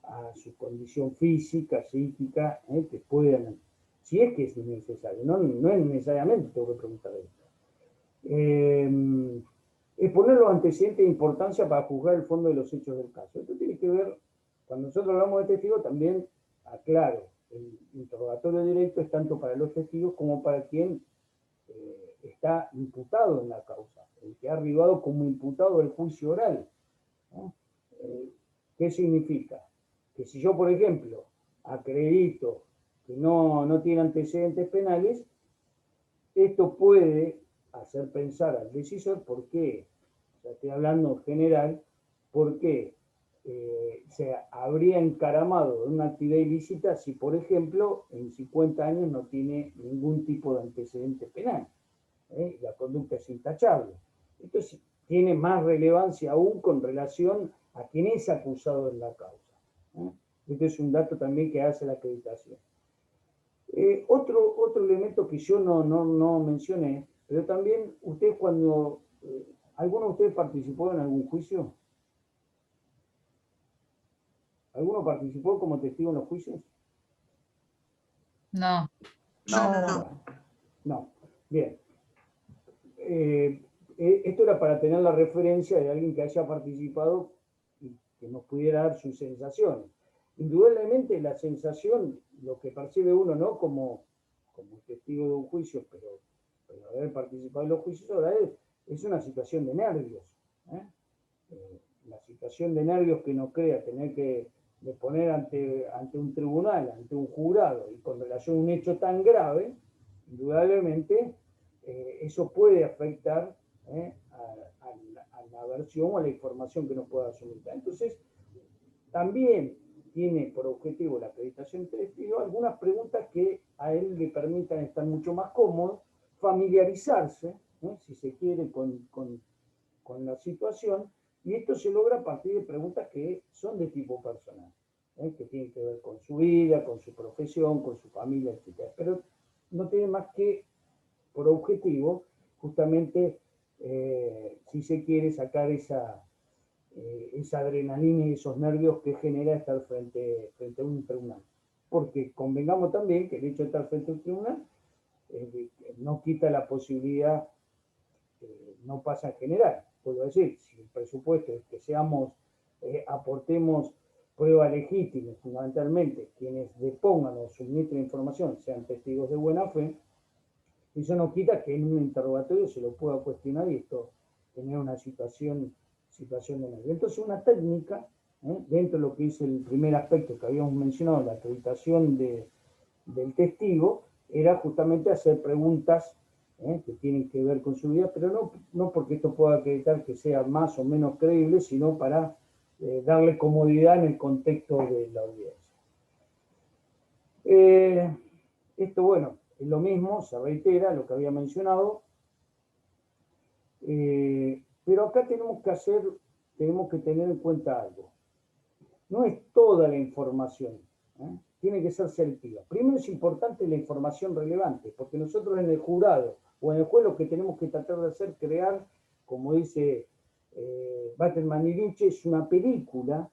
a su condición física, psíquica, que puedan, si es que es necesario, no es necesariamente tengo que preguntar esto. Exponer los antecedentes de importancia para juzgar el fondo de los hechos del caso. Esto tiene que ver, cuando nosotros hablamos de testigo, también aclaro, el interrogatorio directo es tanto para los testigos como para quien está imputado en la causa, el que ha arribado como imputado del juicio oral. ¿Qué significa? Que si yo, por ejemplo, acredito que no tiene antecedentes penales, esto puede hacer pensar al decisor por qué, o sea, estoy hablando en general, por qué se habría encaramado en una actividad ilícita si, por ejemplo, en 50 años no tiene ningún tipo de antecedente penal. La conducta es intachable. Entonces, tiene más relevancia aún con relación a quien es acusado en la causa. Este es un dato también que hace la acreditación. Otro elemento que yo no mencioné, pero también ustedes cuando... ¿Alguno de ustedes participó en algún juicio? ¿Alguno participó como testigo en los juicios? No. No. Bien. Esto era para tener la referencia de alguien que haya participado y que nos pudiera dar sus sensaciones. Indudablemente la sensación, lo que percibe uno, no como testigo de un juicio, pero haber participado en los juicios ahora es una situación de nervios. La situación de nervios que nos crea tener que poner ante un tribunal, ante un jurado, y con relación a un hecho tan grave, indudablemente eso puede afectar a la versión o a la información que nos pueda asumir. Entonces, también tiene por objetivo la acreditación de testigo algunas preguntas que a él le permitan estar mucho más cómodo, familiarizarse, si se quiere, con la situación, y esto se logra a partir de preguntas que son de tipo personal, que tienen que ver con su vida, con su profesión, con su familia, etc. Pero no tiene más que por objetivo, justamente, si se quiere, sacar esa adrenalina y esos nervios que genera estar frente a un tribunal. Porque convengamos también que el hecho de estar frente a un tribunal no quita la posibilidad, no pasa en general. Puedo decir, si el presupuesto es que aportemos prueba legítima, fundamentalmente, quienes depongan o suministren información sean testigos de buena fe, eso no quita que en un interrogatorio se lo pueda cuestionar y esto tener una situación de nervio. Entonces, una técnica, dentro de lo que es el primer aspecto que habíamos mencionado, la acreditación del testigo, era justamente hacer preguntas que tienen que ver con su vida, pero no porque esto pueda acreditar que sea más o menos creíble, sino para darle comodidad en el contexto de la audiencia. Esto, bueno, es lo mismo, se reitera lo que había mencionado, pero acá tenemos que tener en cuenta algo. No es toda la información, tiene que ser selectiva. Primero es importante la información relevante, porque nosotros en el jurado o en el juez lo que tenemos que tratar de hacer, crear, como dice Batman y Lynch, es una película,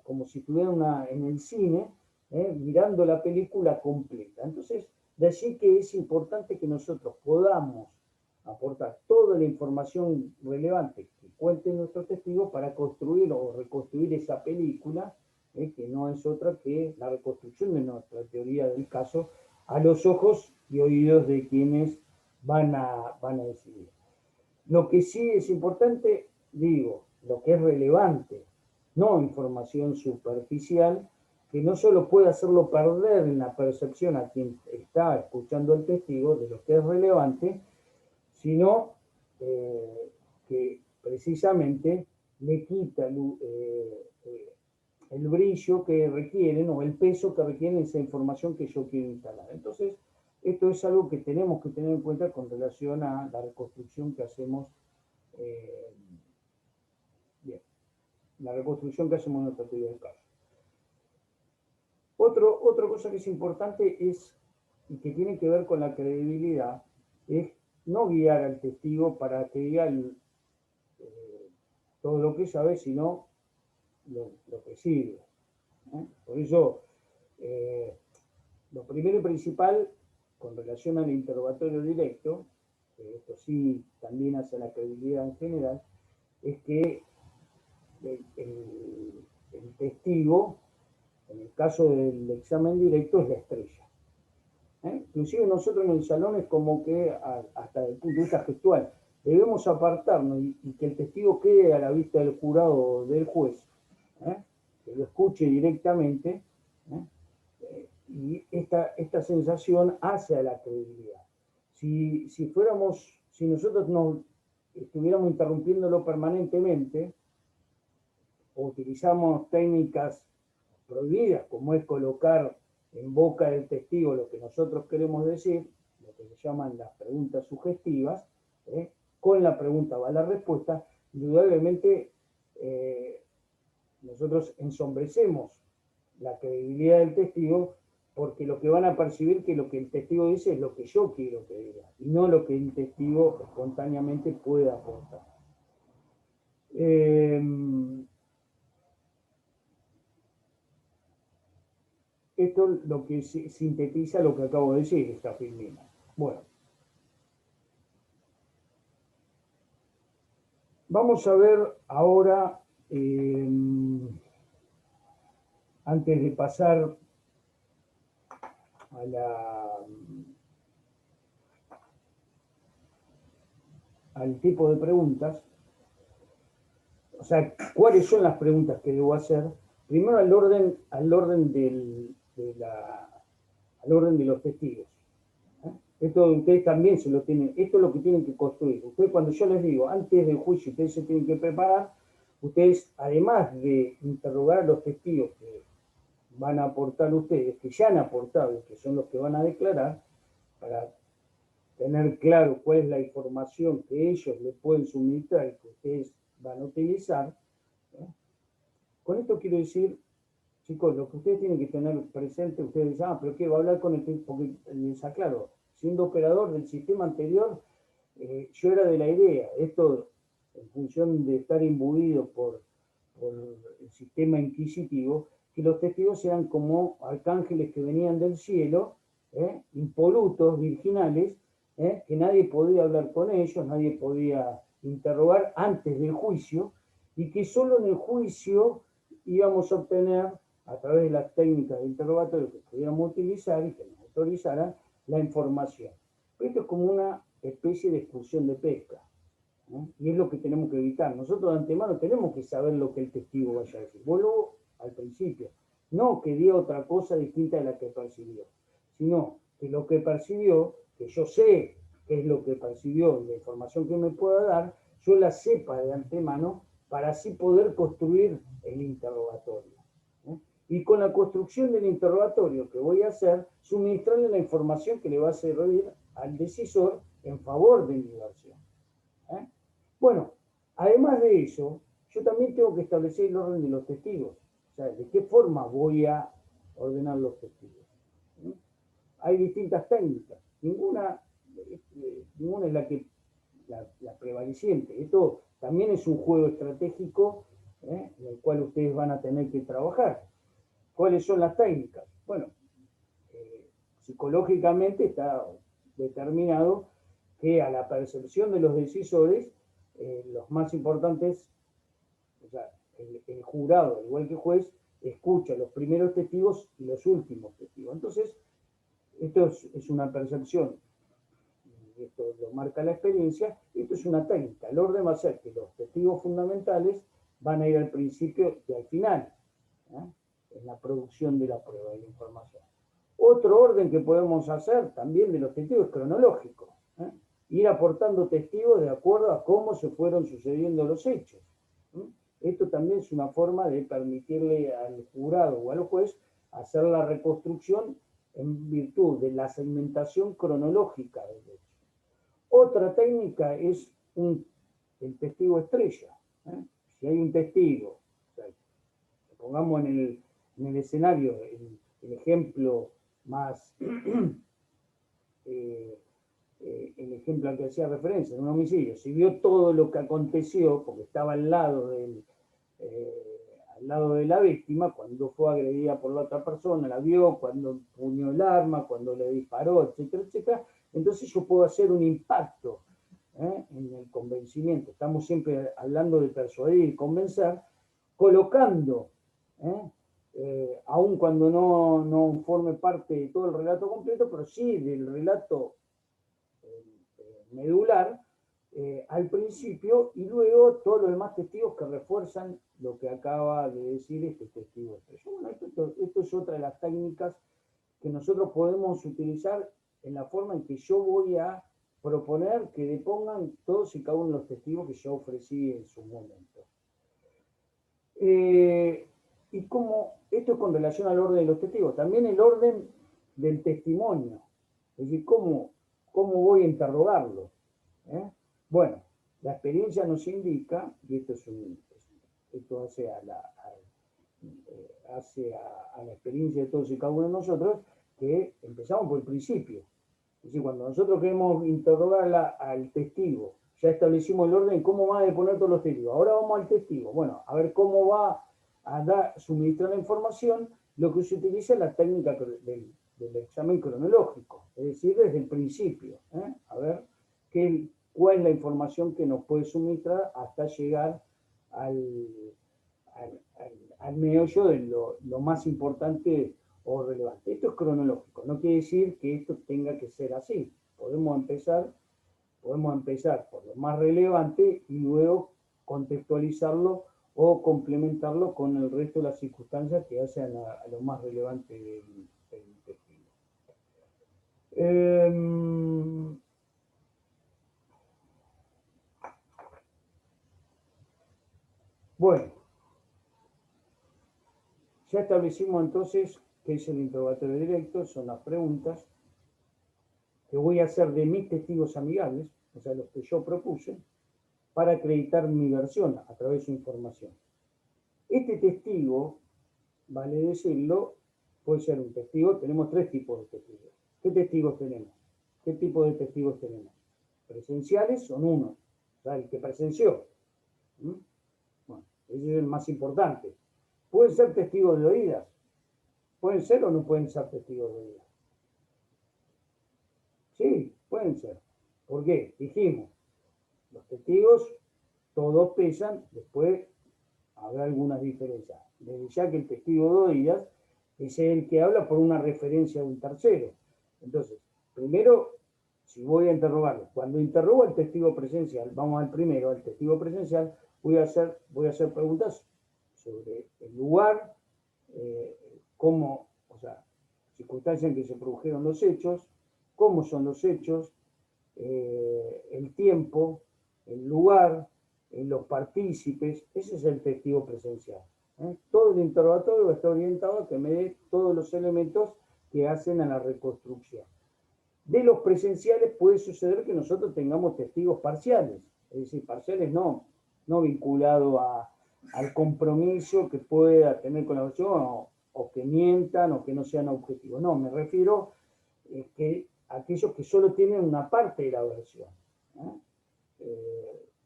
como si estuviera en el cine, mirando la película completa. Entonces, decir que es importante que nosotros podamos aportar toda la información relevante que cuenten nuestros testigos para construir o reconstruir esa película, que no es otra que la reconstrucción de nuestra teoría del caso a los ojos y oídos de quienes van a decidir. Lo que sí es importante, digo, lo que es relevante, no información superficial, que no solo puede hacerlo perder en la percepción a quien está escuchando el testigo de lo que es relevante, sino que precisamente le quita el brillo que requieren o el peso que requieren esa información que yo quiero instalar. Entonces, esto es algo que tenemos que tener en cuenta con relación a la reconstrucción que hacemos. La reconstrucción que hacemos en nuestra teoría del caso. Otra cosa que es importante es, y que tiene que ver con la credibilidad, es no guiar al testigo para que diga todo lo que sabe, sino lo que sirve. Por eso, lo primero y principal, con relación al interrogatorio directo, esto sí también hace la credibilidad en general, es que el testigo, en el caso del examen directo, es la estrella. Inclusive nosotros en el salón es como que, hasta desde el punto de vista gestual, debemos apartarnos y que el testigo quede a la vista del jurado o del juez, que lo escuche directamente, y esta sensación hace a la credibilidad. Si nosotros nos estuviéramos interrumpiéndolo permanentemente, o utilizamos técnicas prohibidas, como es colocar en boca del testigo lo que nosotros queremos decir, lo que se llaman las preguntas sugestivas, con la pregunta va la respuesta, indudablemente nosotros ensombrecemos la credibilidad del testigo, porque lo que van a percibir que lo que el testigo dice es lo que yo quiero que diga, y no lo que el testigo espontáneamente puede aportar. Esto es lo que sintetiza lo que acabo de decir, esta filmina. Bueno. Vamos a ver ahora, antes de pasar al tipo de preguntas, o sea, cuáles son las preguntas que debo hacer. Primero al orden de los testigos. Esto ustedes también se lo tienen, esto es lo que tienen que construir. Ustedes, cuando yo les digo, antes del juicio, ustedes se tienen que preparar, ustedes, además de interrogar a los testigos que van a aportar ustedes, que ya han aportado y que son los que van a declarar, para tener claro cuál es la información que ellos les pueden suministrar y que ustedes van a utilizar. Con esto quiero decir, chicos, lo que ustedes tienen que tener presente, ustedes dicen, pero ¿qué va a hablar con el testigo? Porque les aclaro, siendo operador del sistema anterior, yo era de la idea, esto en función de estar imbuido por el sistema inquisitivo, que los testigos eran como arcángeles que venían del cielo, impolutos, virginales, que nadie podía hablar con ellos, nadie podía interrogar antes del juicio, y que solo en el juicio íbamos a obtener, a través de las técnicas de interrogatorio que pudiéramos utilizar y que nos autorizaran, la información. Pero esto es como una especie de excursión de pesca, y es lo que tenemos que evitar. Nosotros de antemano tenemos que saber lo que el testigo vaya a decir. Vuelvo al principio, no que diga otra cosa distinta de la que percibió, sino que lo que percibió, que yo sé qué es lo que percibió, la información que me pueda dar, yo la sepa de antemano para así poder construir el interrogatorio. Y con la construcción del interrogatorio que voy a hacer, suministrarle la información que le va a servir al decisor en favor de mi versión. ¿Eh? Bueno, además de eso, yo también tengo que establecer el orden de los testigos. O sea, de qué forma voy a ordenar los testigos. ¿Mm? Hay distintas técnicas. Ninguna es la prevaleciente. Esto también es un juego estratégico en el cual ustedes van a tener que trabajar. ¿Cuáles son las técnicas? Bueno, psicológicamente está determinado que a la percepción de los decisores, los más importantes, o sea, el jurado, igual que el juez, escucha los primeros testigos y los últimos testigos. Entonces, esto es una percepción, y esto lo marca la experiencia, esto es una técnica. El orden va a ser que los testigos fundamentales van a ir al principio y al final, en la producción de la prueba de la información. Otro orden que podemos hacer también de los testigos es cronológico. Ir aportando testigos de acuerdo a cómo se fueron sucediendo los hechos. Esto también es una forma de permitirle al jurado o al juez hacer la reconstrucción en virtud de la segmentación cronológica del hecho. Otra técnica es el testigo estrella. Si hay un testigo, o sea, pongamos en el escenario el ejemplo más, el ejemplo al que hacía referencia, en un homicidio, si vio todo lo que aconteció, porque estaba al lado de la víctima, cuando fue agredida por la otra persona, la vio, cuando empuñó el arma, cuando le disparó, etcétera, etcétera, entonces yo puedo hacer un impacto en el convencimiento. Estamos siempre hablando de persuadir y convencer, colocando, aun cuando no forme parte de todo el relato completo, pero sí del relato medular al principio, y luego todos los demás testigos que refuerzan lo que acaba de decir este testigo estrella. Bueno, esto es otra de las técnicas que nosotros podemos utilizar en la forma en que yo voy a proponer que depongan todos y cada uno de los testigos que yo ofrecí en su momento. Y como esto es con relación al orden de los testigos, también el orden del testimonio, es decir, cómo voy a interrogarlo. Bueno, la experiencia nos indica, y esto hace a la experiencia de todos y cada uno de nosotros, que empezamos por el principio. Es decir, cuando nosotros queremos interrogar al testigo, ya establecimos el orden, cómo va a deponer todos los testigos. Ahora vamos al testigo. Bueno, a ver cómo va a suministrar la información. Lo que se utiliza es la técnica del examen cronológico, es decir, desde el principio. A ver cuál es la información que nos puede suministrar hasta llegar al meollo de lo más importante o relevante. Esto es cronológico, no quiere decir que esto tenga que ser así. Podemos empezar por lo más relevante y luego contextualizarlo o complementarlo con el resto de las circunstancias que hacen a lo más relevante del testigo. Bueno, ya establecimos entonces qué es el interrogatorio directo, son las preguntas que voy a hacer de mis testigos amigables, o sea, los que yo propuse, para acreditar mi versión a través de su información. Este testigo, vale decirlo, puede ser un testigo, tenemos tres tipos de testigos. ¿Qué testigos tenemos? ¿Qué tipo de testigos tenemos? Presenciales son uno, o sea, el que presenció. Bueno, ese es el más importante. Pueden ser testigos de oídas. ¿Pueden ser o no pueden ser testigos de oídas? Sí, pueden ser. ¿Por qué? Dijimos, los testigos todos pesan, después habrá algunas diferencias. Desde ya que el testigo de oídas es el que habla por una referencia de un tercero. Entonces, primero, si voy a interrogarlo, cuando interrogo al testigo presencial, vamos al primero, al testigo presencial, voy a hacer preguntas sobre el lugar, circunstancias en que se produjeron los hechos, cómo son los hechos, el tiempo, el lugar, los partícipes. Ese es el testigo presencial. Todo el interrogatorio está orientado a que me dé todos los elementos que hacen a la reconstrucción. De los presenciales puede suceder que nosotros tengamos testigos parciales, es decir, parciales no vinculados al compromiso que pueda tener con la versión o que mientan o que no sean objetivos. No, me refiero que aquellos que solo tienen una parte de la versión.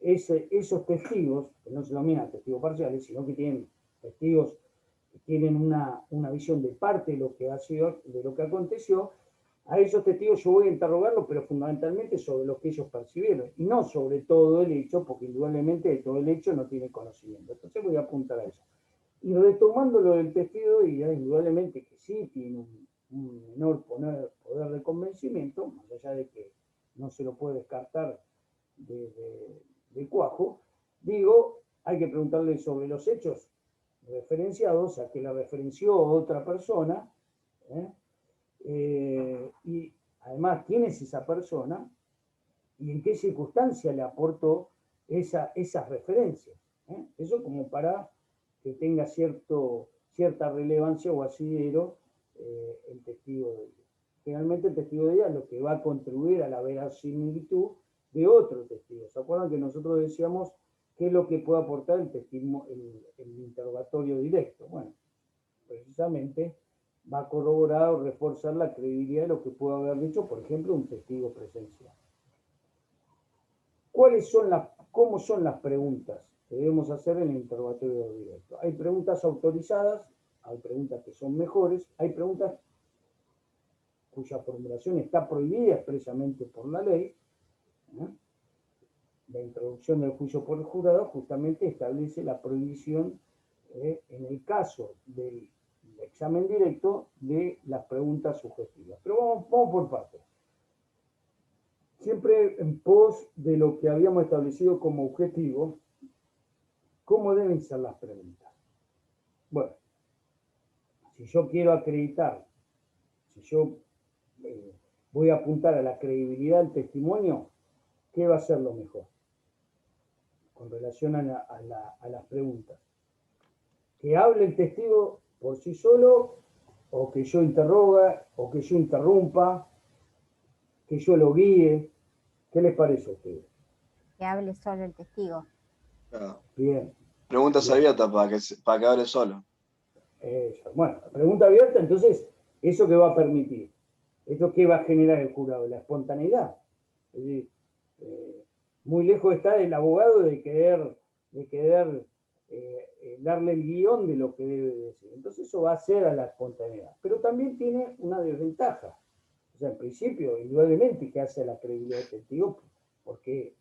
Esos testigos, que no se denominan testigos parciales, sino que tienen testigos que tienen una visión de parte de lo que ha sido, de lo que aconteció, a esos testigos yo voy a interrogarlos, pero fundamentalmente sobre lo que ellos percibieron, y no sobre todo el hecho, porque indudablemente de todo el hecho no tiene conocimiento. Entonces voy a apuntar a eso. Y retomando lo del testigo, indudablemente que sí tiene un menor poder de convencimiento, más allá de que no se lo puede descartar de cuajo, digo, hay que preguntarle sobre los hechos referenciados, a que la referenció otra persona, y además quién es esa persona y en qué circunstancia le aportó esas referencias. Eso como para que tenga cierta relevancia o asidero el testigo de Dios. Generalmente el testigo de Dios es lo que va a contribuir a la verosimilitud de otro testigo. ¿Se acuerdan que nosotros decíamos qué es lo que puede aportar el interrogatorio directo? Bueno, precisamente va a corroborar o reforzar la credibilidad de lo que puede haber dicho, por ejemplo, un testigo presencial. ¿Cómo son las preguntas que debemos hacer en el interrogatorio directo? Hay preguntas autorizadas, hay preguntas que son mejores, hay preguntas cuya formulación está prohibida expresamente por la ley. La introducción del juicio por el jurado justamente establece la prohibición, en el caso del examen directo, de las preguntas sugestivas. Pero vamos por partes. Siempre en pos de lo que habíamos establecido como objetivo, ¿cómo deben ser las preguntas? Bueno, si yo quiero acreditar, si yo voy a apuntar a la credibilidad del testimonio, ¿qué va a ser lo mejor? Con relación a las preguntas. Que hable el testigo por sí solo, o que yo interroga, o que yo interrumpa, que yo lo guíe. ¿Qué les parece a ustedes? Que hable solo el testigo. Claro. Bien. Preguntas Bien. abiertas para que hable solo. Bueno, pregunta abierta, entonces, ¿eso qué va a permitir? ¿Esto qué va a generar el jurado? La espontaneidad. Es decir, muy lejos está el abogado de querer darle el guión de lo que debe decir. Entonces eso va a ser a la espontaneidad. Pero también tiene una desventaja. O sea, en principio, indudablemente que hace a la credibilidad del testigo, porque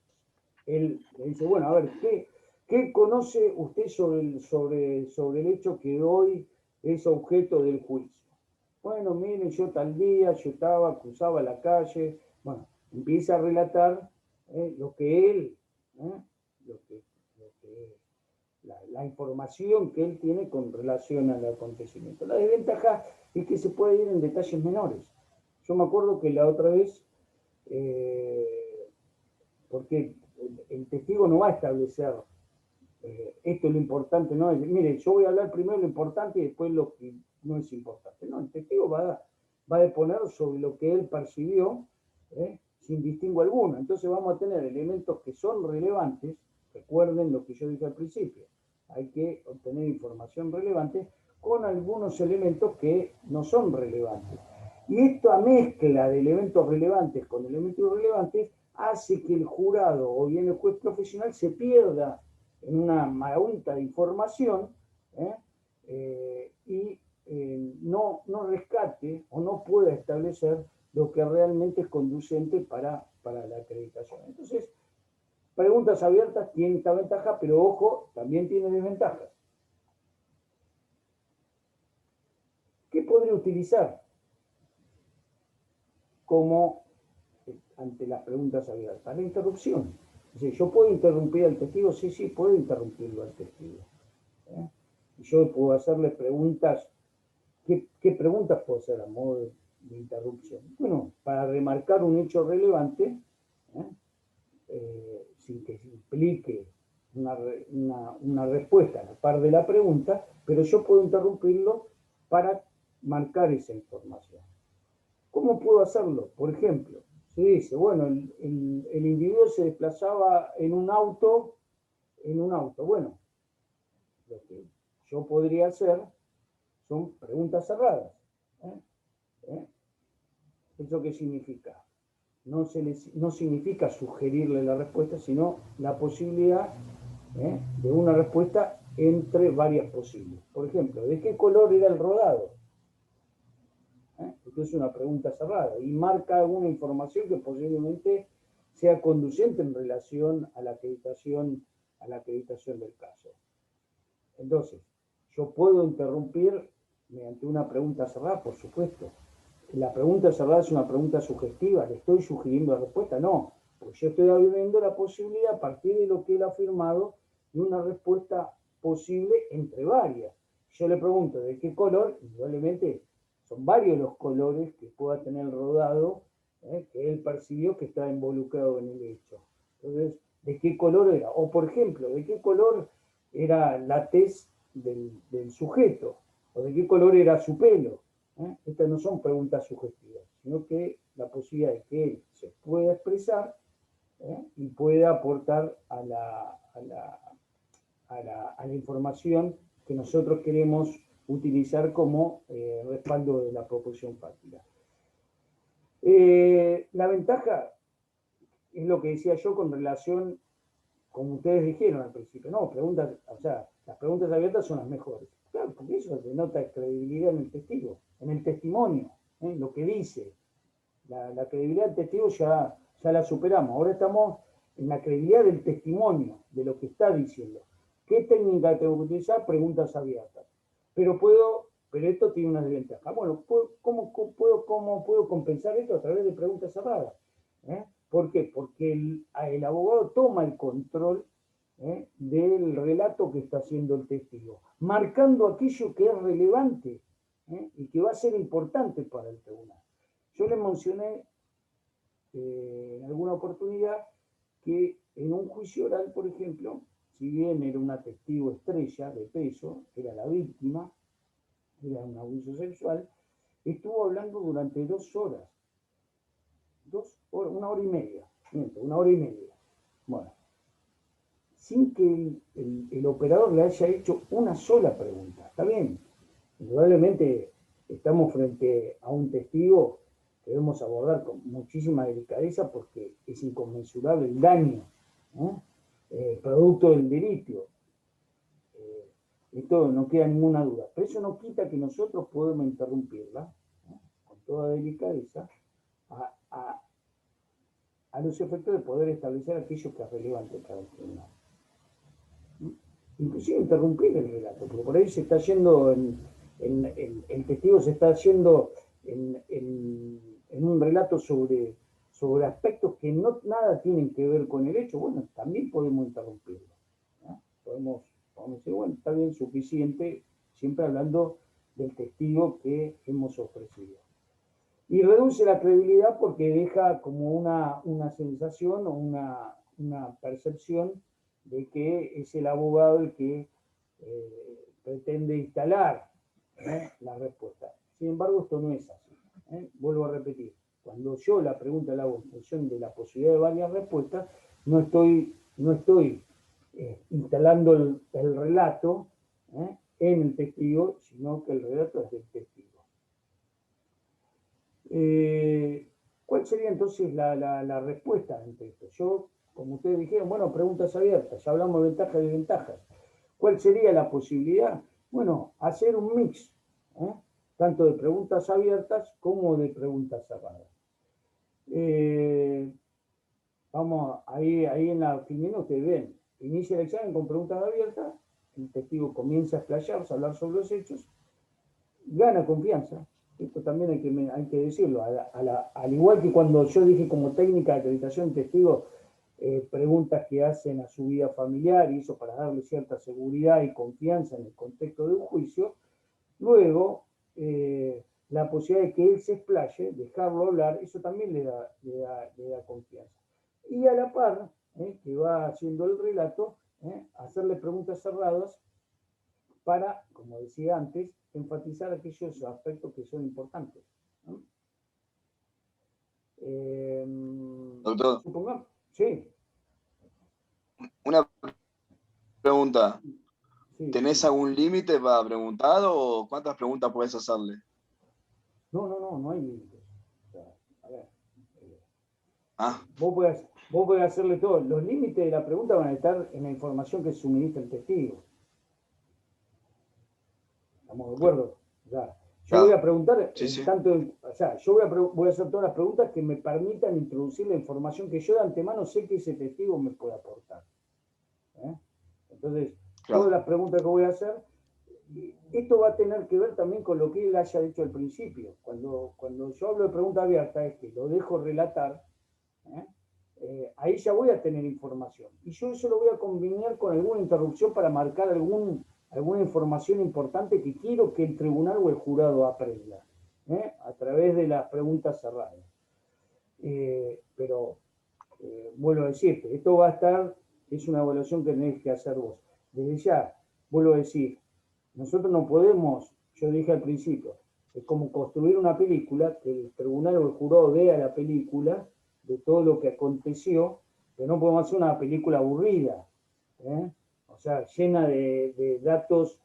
él le dice, bueno, a ver, ¿qué conoce usted sobre el hecho que hoy es objeto del juicio? Bueno, miren, yo tal día, yo cruzaba la calle, bueno, empieza a relatar lo que él, la información que él tiene con relación al acontecimiento. La desventaja es que se puede ir en detalles menores. Yo me acuerdo que la otra vez, porque el testigo no va a establecer esto es lo importante, no es, mire, yo voy a hablar primero lo importante y después lo que no es importante. No, el testigo va a exponer sobre lo que él percibió, sin distingo alguno. Entonces vamos a tener elementos que son relevantes. Recuerden lo que yo dije al principio, hay que obtener información relevante con algunos elementos que no son relevantes. Y esta mezcla de elementos relevantes con elementos irrelevantes hace que el jurado o bien el juez profesional se pierda en una marabunta de información y no rescate o no pueda establecer lo que realmente es conducente para la acreditación. Entonces, preguntas abiertas tienen esta ventaja, pero ojo, también tiene desventajas. ¿Qué podría utilizar como ante las preguntas abiertas? La interrupción. Es decir, yo puedo interrumpir al testigo, sí, puedo interrumpirlo al testigo. Yo puedo hacerle preguntas. ¿Qué preguntas puedo hacer a modo de interrupción? Bueno, para remarcar un hecho relevante, sin que implique una respuesta a la par de la pregunta, pero yo puedo interrumpirlo para marcar esa información. ¿Cómo puedo hacerlo? Por ejemplo, se dice, bueno, el individuo se desplazaba en un auto. Bueno, lo que yo podría hacer son preguntas cerradas. ¿Eso qué significa? No significa sugerirle la respuesta, sino la posibilidad de una respuesta entre varias posibles. Por ejemplo, ¿de qué color era el rodado? Esto es una pregunta cerrada y marca alguna información que posiblemente sea conducente en relación a la acreditación del caso. Entonces, yo puedo interrumpir mediante una pregunta cerrada, por supuesto. La pregunta cerrada es una pregunta sugestiva, ¿le estoy sugiriendo la respuesta? No, pues yo estoy abriendo la posibilidad a partir de lo que él ha afirmado de una respuesta posible entre varias. Yo le pregunto, ¿de qué color? Indudablemente son varios los colores que pueda tener el rodado, que él percibió que estaba involucrado en el hecho. Entonces, ¿de qué color era? O, por ejemplo, ¿de qué color era la tez del sujeto? ¿O de qué color era su pelo? Estas no son preguntas sugestivas, sino que la posibilidad de que él se pueda expresar y pueda aportar a la información que nosotros queremos utilizar como respaldo de la proposición fáctica. La ventaja es lo que decía yo con relación, como ustedes dijeron al principio, no, las preguntas abiertas son las mejores. Claro, porque eso denota credibilidad en el testigo, en el testimonio, lo que dice. La credibilidad del testigo ya la superamos. Ahora estamos en la credibilidad del testimonio, de lo que está diciendo. ¿Qué técnica tengo que utilizar? Preguntas abiertas. Pero esto tiene una desventaja. Bueno, ¿cómo puedo compensar esto? A través de preguntas cerradas. ¿Por qué? Porque el abogado toma el control del relato que está haciendo el testigo, marcando aquello que es relevante y que va a ser importante para el tribunal. Yo les mencioné en alguna oportunidad que en un juicio oral, por ejemplo, si bien era una testigo estrella de peso, era la víctima, era un abuso sexual, estuvo hablando durante 2 horas. 1 hora y media. Bueno, sin que el operador le haya hecho una sola pregunta. Está bien, indudablemente estamos frente a un testigo que debemos abordar con muchísima delicadeza porque es inconmensurable el daño, producto del delito. Esto no queda ninguna duda. Pero eso no quita que nosotros podemos interrumpirla con toda delicadeza a los efectos de poder establecer aquello que es relevante para el tribunal. Inclusive interrumpir el relato, porque por ahí se está yendo, el testigo se está yendo en un relato sobre aspectos que nada tienen que ver con el hecho. Bueno, también podemos interrumpirlo. Podemos decir, bueno, está bien, suficiente, siempre hablando del testigo que hemos ofrecido. Y reduce la credibilidad porque deja como una sensación o una percepción de que es el abogado el que pretende instalar la respuesta. Sin embargo, esto no es así. Vuelvo a repetir, cuando yo la pregunta la hago en función de la posibilidad de varias respuestas, no estoy instalando el relato en el testigo, sino que el relato es del testigo. ¿Cuál sería entonces la respuesta ante esto? Yo, como ustedes dijeron, bueno, preguntas abiertas, ya hablamos de ventajas y desventajas. ¿Cuál sería la posibilidad? Bueno, hacer un mix, tanto de preguntas abiertas como de preguntas cerradas. Vamos, ahí en la filmina ustedes ven, inicia el examen con preguntas abiertas, el testigo comienza a explayarse, a hablar sobre los hechos, gana confianza. Esto también hay que decirlo, al igual que cuando yo dije como técnica de acreditación testigo, preguntas que hacen a su vida familiar y eso para darle cierta seguridad y confianza en el contexto de un juicio, luego la posibilidad de que él se explaye, dejarlo hablar, eso también le da confianza. Y a la par, que va haciendo el relato, hacerle preguntas cerradas para, como decía antes, enfatizar aquellos aspectos que son importantes, ¿no? Doctor, Supongamos, sí, una pregunta. sí. ¿Tenés algún límite para preguntar o cuántas preguntas podés hacerle? No hay límites. O sea, a ver, Ah, vos podés hacerle todo. Los límites de la pregunta van a estar en la información que suministra el testigo. ¿Estamos de acuerdo? O sea, yo voy a preguntar, sí, sí. o sea, yo voy a hacer todas las preguntas que me permitan introducir la información que yo de antemano sé que ese testigo me puede aportar. Entonces, Claro. todas las preguntas que voy a hacer, esto va a tener que ver también con lo que él haya dicho al principio. Cuando yo hablo de pregunta abierta, es que lo dejo relatar, ahí ya voy a tener información. Y yo eso lo voy a combinar con alguna interrupción para marcar alguna información importante que quiero que el tribunal o el jurado aprenda, a través de las preguntas cerradas. Pero, vuelvo a decirte, esto va a estar, es una evaluación que tenés que hacer vos. Desde ya, vuelvo a decir, nosotros no podemos, yo dije al principio, es como construir una película, que el tribunal o el jurado vea la película de todo lo que aconteció, pero no podemos hacer una película aburrida, o sea, llena de datos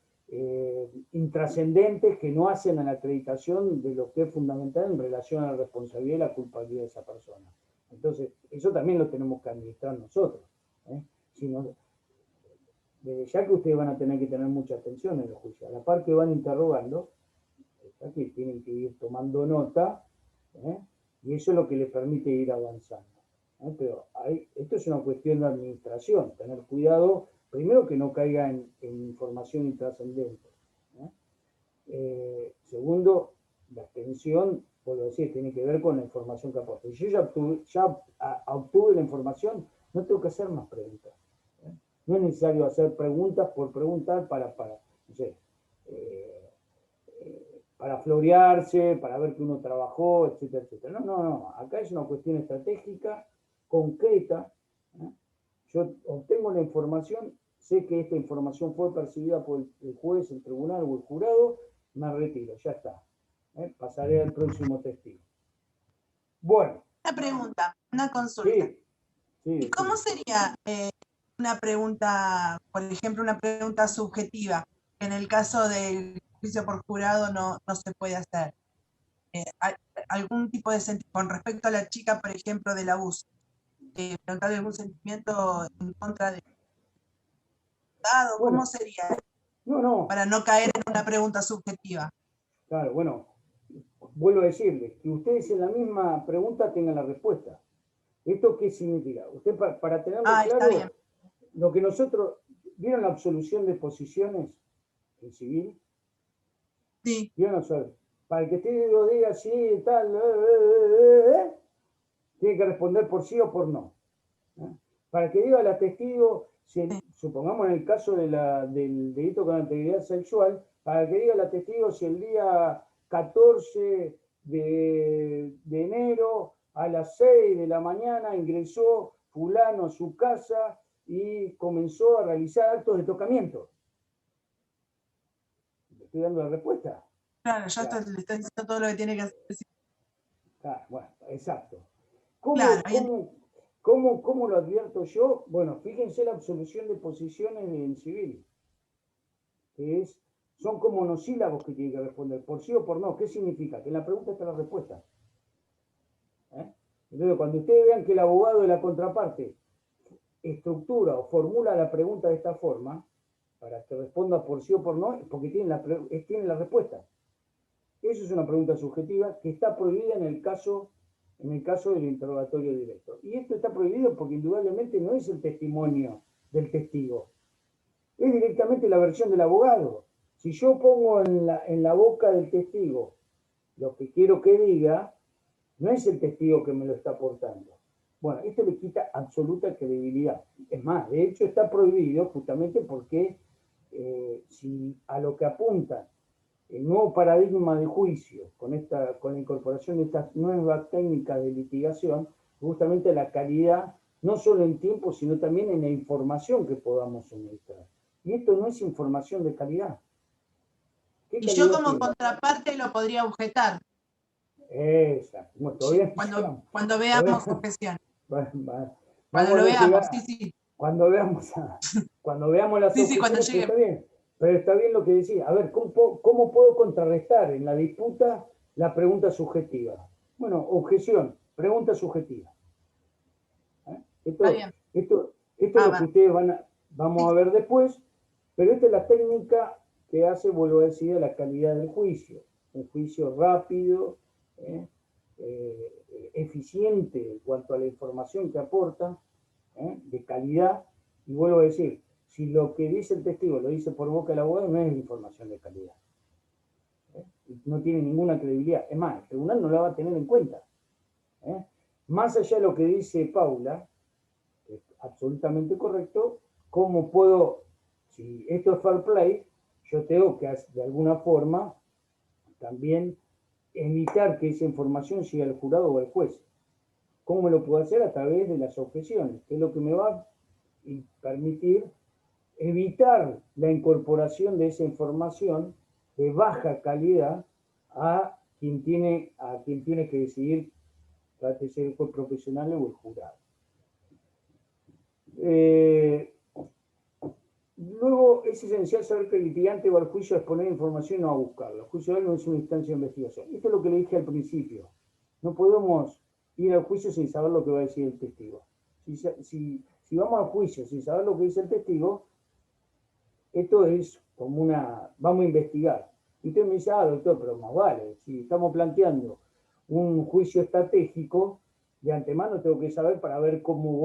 intrascendentes que no hacen a la acreditación de lo que es fundamental en relación a la responsabilidad y la culpabilidad de esa persona. Entonces, eso también lo tenemos que administrar nosotros. Si no, desde ya que ustedes van a tener que tener mucha atención en el juicio. A la par que van interrogando, aquí tienen que ir tomando nota, y eso es lo que les permite ir avanzando. Pero esto es una cuestión de administración, tener cuidado, primero que no caiga en información intrascendente. Segundo, la extensión, vuelvo a decir, tiene que ver con la información que aporte. Si yo ya obtuve la información, no tengo que hacer más preguntas. No es necesario hacer preguntas por preguntar no sé, para florearse, para ver que uno trabajó, etcétera, etcétera. No. Acá es una cuestión estratégica, concreta. Yo obtengo la información, sé que esta información fue percibida por el juez, el tribunal o el jurado, me retiro, ya está. Pasaré al próximo testigo. Bueno. Una pregunta, una consulta. Sí. ¿Y cómo sería una pregunta, por ejemplo, una pregunta subjetiva? En el caso del juicio por jurado no se puede hacer. Algún tipo de sentimiento, con respecto a la chica, por ejemplo, del abuso, preguntarle algún sentimiento en contra del jurado, Bueno, ¿cómo sería? No. Para no caer en una pregunta subjetiva. Claro, bueno, vuelvo a decirles, que ustedes en la misma pregunta tengan la respuesta. ¿Esto qué significa? Usted para tenerlo claro, lo que nosotros, ¿vieron la absolución de posiciones en civil? Sí. ¿Vieron? Para que usted lo diga así, tal, tiene que responder por sí o por no. Para que diga la testigo, supongamos en el caso del delito con integridad sexual, para que diga la testigo si el día 14 de enero a las 6 de la mañana ingresó fulano a su casa y comenzó a realizar actos de tocamiento. ¿Le estoy dando la respuesta? Claro, ya claro. Le está diciendo todo lo que tiene que hacer. Claro, bueno, exacto. ¿Cómo lo advierto yo? Bueno, fíjense la absolución de posiciones en civil, que son como monosílabos que tienen que responder, por sí o por no. ¿Qué significa? Que en la pregunta está la respuesta. Entonces, cuando ustedes vean que el abogado de la contraparte estructura o formula la pregunta de esta forma, para que responda por sí o por no, es porque tiene la respuesta. Eso es una pregunta subjetiva que está prohibida en el caso del interrogatorio directo. Y esto está prohibido porque indudablemente no es el testimonio del testigo, es directamente la versión del abogado. Si yo pongo en la boca del testigo lo que quiero que diga, no es el testigo que me lo está aportando. Bueno, esto le quita absoluta credibilidad. Es más, de hecho está prohibido justamente porque si a lo que apunta el nuevo paradigma de juicio, con la incorporación de estas nuevas técnicas de litigación, justamente la calidad no solo en tiempo, sino también en la información que podamos suministrar. Y esto no es información de calidad. ¿Qué Y yo calidad como tiene? contraparte lo podría objetar Exacto. Bueno, todavía no cuando llegamos. veamos Todavía- objeción. Cuando Cuando lo a veamos, llegar- sí, sí. Cuando veamos, cuando veamos las Sí, sí, cuando objeciones, pero llegue. está bien. Pero está bien lo que decía. A ver, ¿cómo puedo contrarrestar en la disputa la pregunta subjetiva? Bueno, objeción, pregunta subjetiva. Está bien. Esto es lo que ustedes vamos a ver después, pero esta es la técnica que hace, vuelvo a decir, a la calidad del juicio. Un juicio rápido, eficiente en cuanto a la información que aporta, de calidad, y vuelvo a decir, si lo que dice el testigo lo dice por boca del abogado, no es información de calidad. No tiene ninguna credibilidad. Es más, el tribunal no la va a tener en cuenta. Más allá de lo que dice Paula, que es absolutamente correcto, ¿cómo puedo, si esto es fair play, yo tengo que de alguna forma también evitar que esa información llegue al jurado o al juez? ¿Cómo lo puedo hacer? A través de las objeciones, que es lo que me va a permitir evitar la incorporación de esa información de baja calidad a quien tiene que decidir, trate de ser el juez profesional o el jurado. Luego es esencial saber que el litigante va al juicio a exponer información y no a buscarla. El juicio oral no es una instancia de investigación. Esto es lo que le dije al principio. No podemos ir al juicio sin saber lo que va a decir el testigo. Si vamos al juicio sin saber lo que dice el testigo, esto es como vamos a investigar. Y usted me dice, doctor, pero más vale, si estamos planteando un juicio estratégico, de antemano tengo que saber para ver cómo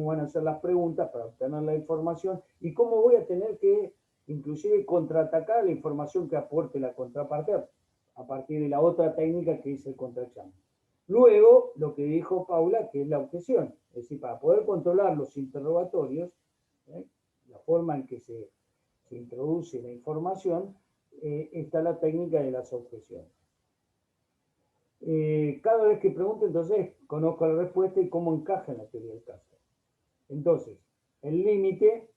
van a ser las preguntas para obtener la información y cómo voy a tener que inclusive contraatacar la información que aporte la contraparte a partir de la otra técnica que es el contraexamen. Luego, lo que dijo Paula, que es la objeción. Es decir, para poder controlar los interrogatorios, la forma en que se introduce la información, está la técnica de las objeciones. Cada vez que pregunto, entonces, conozco la respuesta y cómo encaja en la teoría del caso. Entonces, el límite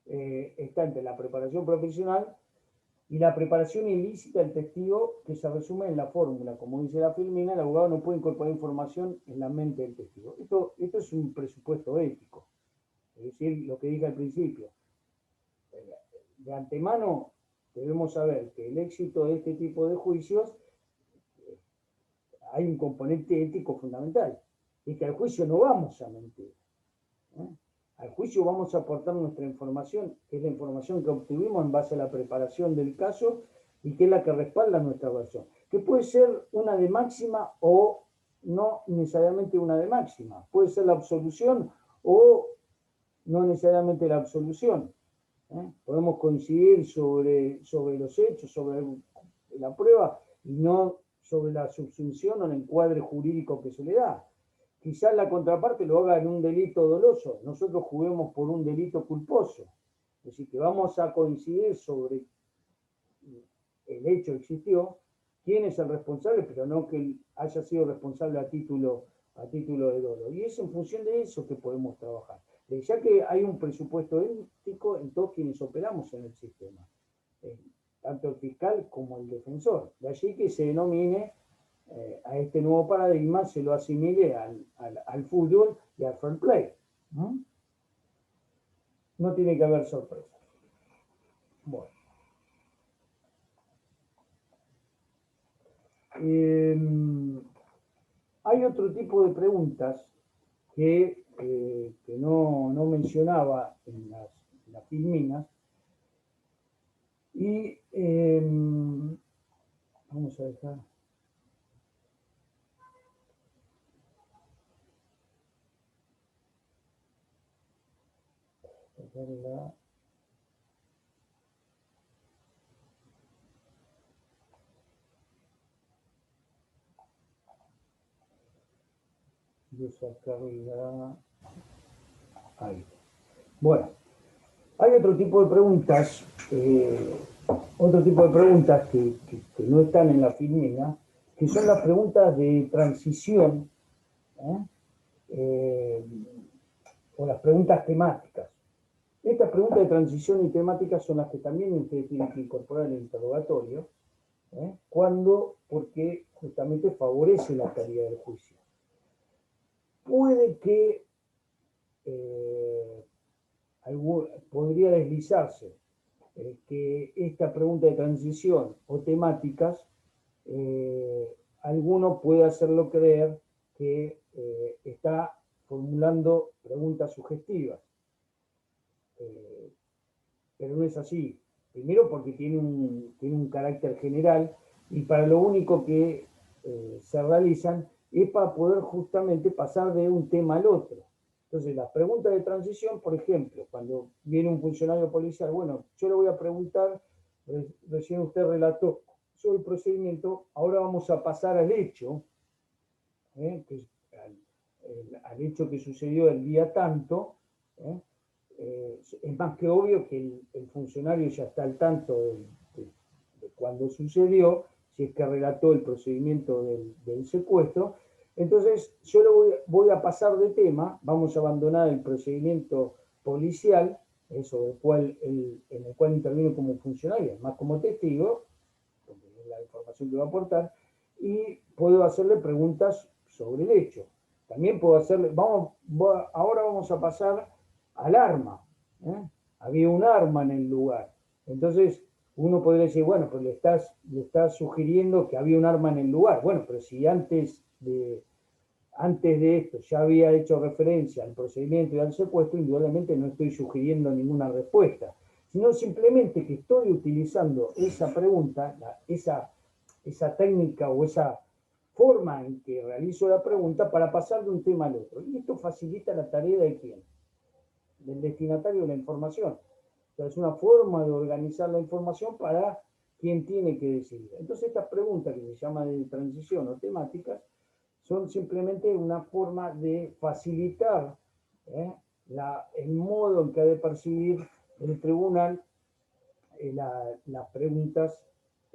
está entre la preparación profesional y la preparación ilícita del testigo, que se resume en la fórmula. Como dice la Filmina, el abogado no puede incorporar información en la mente del testigo. Esto es un presupuesto ético. Es decir, lo que dije al principio. De antemano debemos saber que el éxito de este tipo de juicios, hay un componente ético fundamental. Es que al juicio no vamos a mentir. Al juicio vamos a aportar nuestra información, que es la información que obtuvimos en base a la preparación del caso y que es la que respalda nuestra versión. Que puede ser una de máxima o no necesariamente una de máxima. Puede ser la absolución o no necesariamente la absolución. Podemos coincidir sobre los hechos, sobre la prueba y no sobre la subsunción o el encuadre jurídico que se le da. Quizás la contraparte lo haga en un delito doloso, nosotros juguemos por un delito culposo. Es decir, que vamos a coincidir sobre el hecho existió, quién es el responsable, pero no que haya sido responsable a título de dolo. Y es en función de eso que podemos trabajar. Ya que hay un presupuesto ético en todos quienes operamos en el sistema, tanto el fiscal como el defensor. De allí que se denomine a este nuevo paradigma, se lo asimile al fútbol y al fair play. No tiene que haber sorpresa. Bueno. Hay otro tipo de preguntas que no mencionaba en las filminas, y vamos a dejar. De sacarla ahí. Bueno, hay otro tipo de preguntas, que no están en la filmina, que son las preguntas de transición, o las preguntas temáticas. Estas preguntas de transición y temáticas son las que también ustedes tienen que incorporar en el interrogatorio, porque justamente favorece la calidad del juicio. Puede que podría deslizarse que esta pregunta de transición o temáticas, alguno puede hacerlo creer que está formulando preguntas sugestivas. Pero no es así. Primero porque tiene un carácter general y para lo único que se realizan es para poder justamente pasar de un tema al otro. Entonces, las preguntas de transición, por ejemplo, cuando viene un funcionario policial, bueno, yo le voy a preguntar, recién usted relató sobre el procedimiento, ahora vamos a pasar al hecho, al hecho que sucedió el día tanto, es más que obvio que el funcionario ya está al tanto de cuando sucedió, si es que relató el procedimiento del secuestro. Entonces, yo voy a pasar de tema, vamos a abandonar el procedimiento policial, en el cual intervino como funcionario, más como testigo, porque es la información que va a aportar, y puedo hacerle preguntas sobre el hecho. También puedo hacerle, ahora vamos a pasar al arma. Había un arma en el lugar. Entonces, uno podría decir, bueno, pues le estás sugiriendo que había un arma en el lugar. Bueno, pero si antes de esto ya había hecho referencia al procedimiento y al secuestro, indudablemente no estoy sugiriendo ninguna respuesta, sino simplemente que estoy utilizando esa pregunta, esa técnica o esa forma en que realizo la pregunta para pasar de un tema al otro. Y esto facilita la tarea de quién, del destinatario de la información. Entonces, es una forma de organizar la información para quien tiene que decidir. Entonces, estas preguntas que se llaman de transición o temáticas son simplemente una forma de facilitar el modo en que ha de percibir el tribunal las preguntas,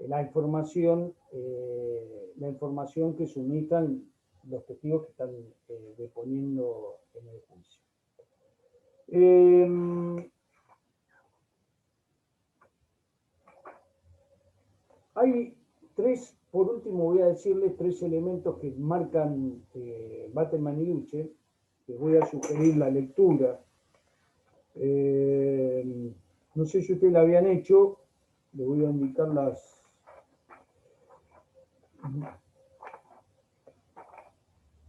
la información que suministran los testigos que están deponiendo en el juicio. Hay por último voy a decirles tres elementos que marcan Bateman y Duche, que voy a sugerir la lectura. No sé si ustedes la habían hecho, les voy a indicar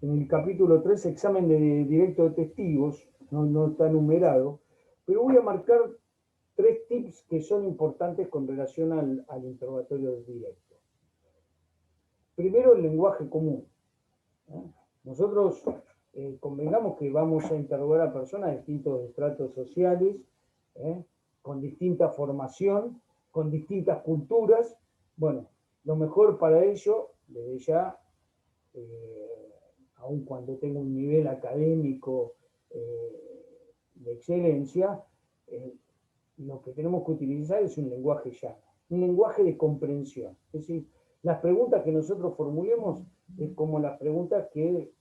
en el capítulo 3, examen de directo de testigos, no está numerado, pero voy a marcar 3 tips que son importantes con relación al interrogatorio directo. Primero, el lenguaje común. Nosotros convengamos que vamos a interrogar a personas de distintos estratos sociales, con distinta formación, con distintas culturas. Bueno, lo mejor para ello, desde ya, aun cuando tenga un nivel académico de excelencia, lo que tenemos que utilizar es un lenguaje llano, un lenguaje de comprensión. Es decir, las preguntas que nosotros formulemos es como las preguntas que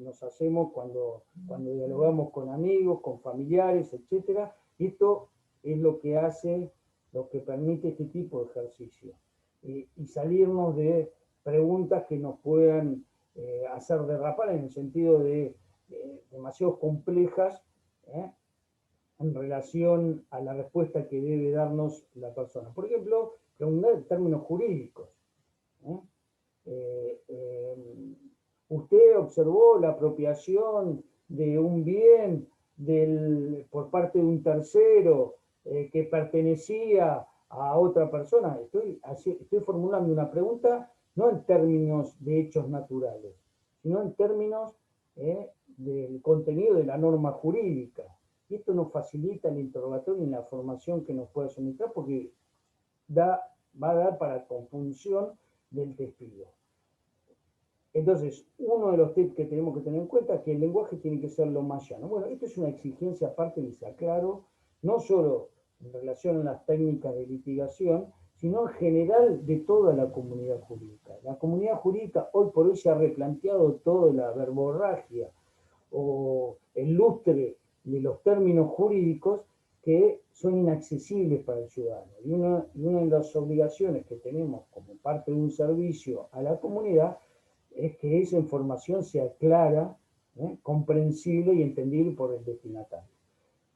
nos hacemos cuando dialogamos con amigos, con familiares, etc. Y esto es lo que permite este tipo de ejercicio. Y salirnos de preguntas que nos puedan hacer derrapar en el sentido de demasiado complejas, en relación a la respuesta que debe darnos la persona. Por ejemplo, preguntar en términos jurídicos. ¿Usted observó la apropiación de un bien por parte de un tercero que pertenecía a otra persona? Estoy formulando una pregunta no en términos de hechos naturales, sino en términos del contenido de la norma jurídica. Y esto nos facilita el interrogatorio y la formación que nos pueda suministrar porque va a dar para confusión del testigo. Entonces, uno de los tips que tenemos que tener en cuenta es que el lenguaje tiene que ser lo más llano. Bueno, esto es una exigencia aparte de ese aclaro, no solo en relación a las técnicas de litigación, sino en general de toda la comunidad jurídica. La comunidad jurídica hoy por hoy se ha replanteado toda la verborragia o el lustre de los términos jurídicos que son inaccesibles para el ciudadano. Y una de las obligaciones que tenemos como parte de un servicio a la comunidad es que esa información sea clara, comprensible y entendible por el destinatario.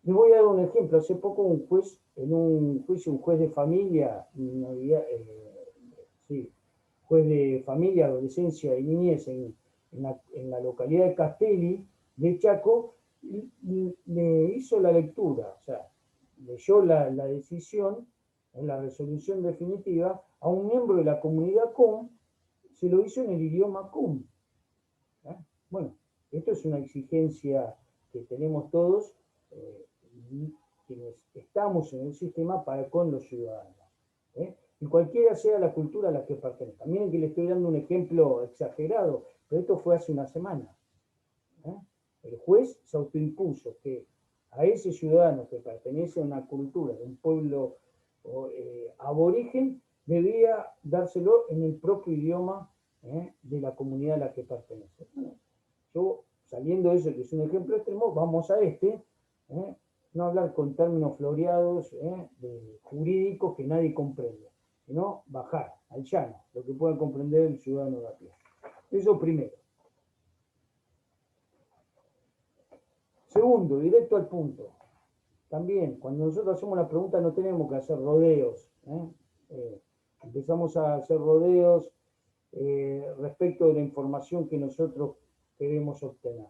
Les voy a dar un ejemplo. Hace poco un juez, en un juicio, un juez de familia, juez de familia, adolescencia y niñez en la localidad de Castelli, de Chaco, le hizo la lectura, o sea, leyó la decisión, en la resolución definitiva, a un miembro de la comunidad CUM, se lo hizo en el idioma CUM. Bueno, esto es una exigencia que tenemos todos, quienes estamos en el sistema para con los ciudadanos. Y cualquiera sea la cultura a la que pertenezca. Miren que le estoy dando un ejemplo exagerado, pero esto fue hace una semana. El juez se autoimpuso que a ese ciudadano que pertenece a una cultura, de un pueblo aborigen, debía dárselo en el propio idioma de la comunidad a la que pertenece. Yo, saliendo de eso, que es un ejemplo extremo, vamos a no hablar con términos floreados, jurídicos que nadie comprende, sino bajar al llano, lo que pueda comprender el ciudadano de a pie. Eso primero. Segundo, directo al punto. También, cuando nosotros hacemos la pregunta no tenemos que hacer rodeos. Empezamos a hacer rodeos respecto de la información que nosotros queremos obtener.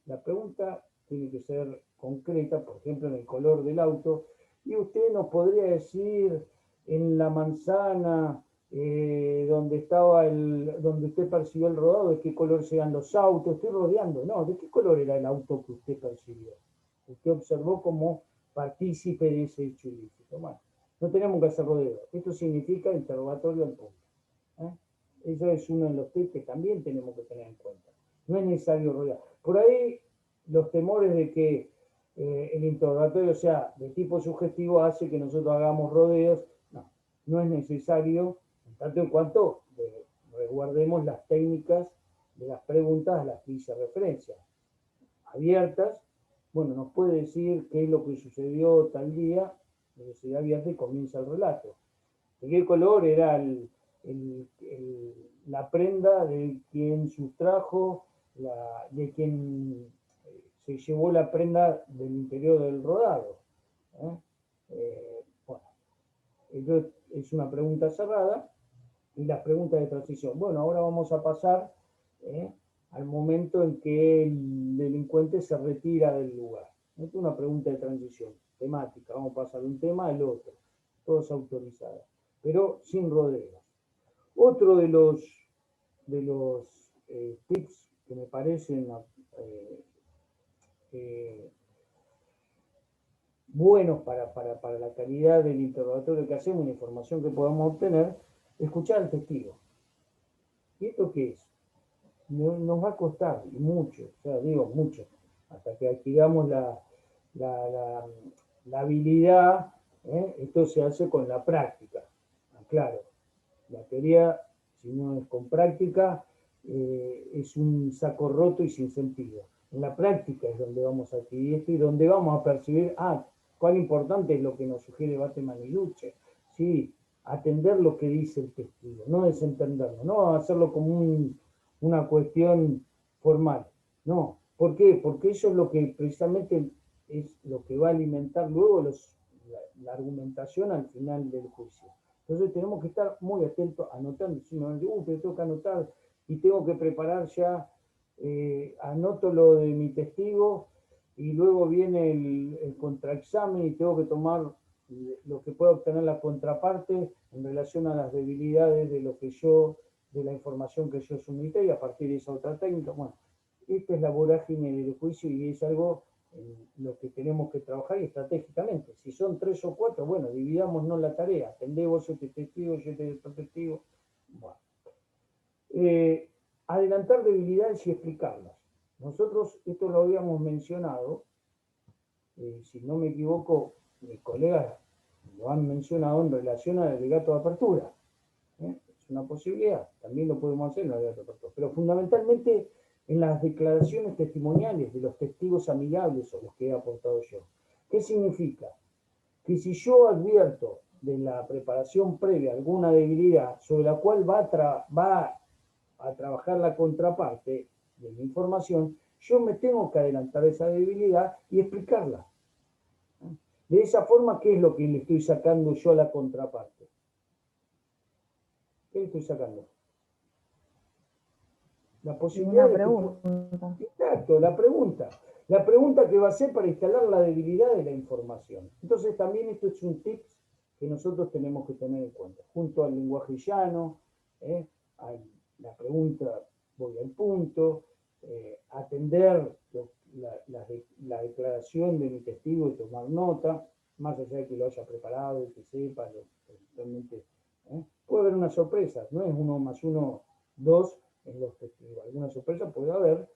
La pregunta tiene que ser concreta, por ejemplo, en el color del auto, y usted nos podría decir en la manzana donde usted percibió el rodado, de qué color sean los autos. Estoy rodeando, no, ¿de qué color era el auto que usted percibió? Usted observó como partícipe de ese hecho ilícito. Bueno, no tenemos que hacer rodeo. Esto significa interrogatorio al punto. Eso es uno de los tips que también tenemos que tener en cuenta. No es necesario rodear. Por ahí los temores de que el interrogatorio sea de tipo sugestivo hace que nosotros hagamos rodeos. No es necesario, en tanto en cuanto resguardemos las técnicas de las preguntas a las que hice referencia. Abiertas, bueno, nos puede decir qué es lo que sucedió tal día, necesidad abierta y comienza el relato. ¿De qué color era la prenda de quien sustrajo, de quien se llevó la prenda del interior del rodado? Bueno, entonces es una pregunta cerrada. Y las preguntas de transición. Bueno, ahora vamos a pasar al momento en que el delincuente se retira del lugar. Esto es una pregunta de transición, temática. Vamos a pasar de un tema al otro. Todos autorizados, pero sin rodeos. Otro de los tips que me parecen buenos para la calidad del interrogatorio que hacemos, la información que podamos obtener, escuchar al testigo. ¿Y esto qué es? Nos va a costar, y mucho, o sea, digo mucho, hasta que adquiramos la habilidad. Esto se hace con la práctica. Claro, la teoría, si no es con práctica, es un saco roto y sin sentido. En la práctica es donde vamos a adquirir esto y donde vamos a percibir, cuán importante es lo que nos sugiere Bateman y Luche. Sí, atender lo que dice el testigo, no desentenderlo, no hacerlo como una cuestión formal. No, ¿por qué? Porque eso es lo que precisamente es lo que va a alimentar luego la argumentación al final del juicio. Entonces tenemos que estar muy atentos, anotando, si no, pero tengo que anotar y tengo que preparar ya, anoto lo de mi testigo y luego viene el contraexamen y tengo que tomar lo que pueda obtener la contraparte en relación a las debilidades de la información que yo sumité y a partir de esa otra técnica. Bueno, esta es la vorágine del juicio y es algo en lo que tenemos que trabajar y estratégicamente. Si son 3 o 4, bueno, dividámonos la tarea. Atendé vos este testigo, yo este otro testigo. Bueno. Adelantar debilidades y explicarlas. Nosotros esto lo habíamos mencionado, si no me equivoco, mis colegas lo han mencionado en relación al alegato de apertura. Es una posibilidad, también lo podemos hacer en el alegato de apertura. Pero fundamentalmente en las declaraciones testimoniales de los testigos amigables o los que he aportado yo. ¿Qué significa? Que si yo advierto de la preparación previa alguna debilidad sobre la cual va a trabajar la contraparte de mi información, yo me tengo que adelantar a esa debilidad y explicarla. De esa forma, ¿qué es lo que le estoy sacando yo a la contraparte? ¿Qué le estoy sacando? La posibilidad Una de que... pregunta. Exacto, la pregunta. La pregunta que va a ser para instalar la debilidad de la información. Entonces también esto es un tip que nosotros tenemos que tener en cuenta. Junto al lenguaje llano, a la pregunta voy al punto, atender la declaración de mi testigo y tomar nota, más allá de que lo haya preparado y que sepa, realmente, puede haber una sorpresa, no es 1 más 1, 2 en los testigos. Alguna sorpresa puede haber.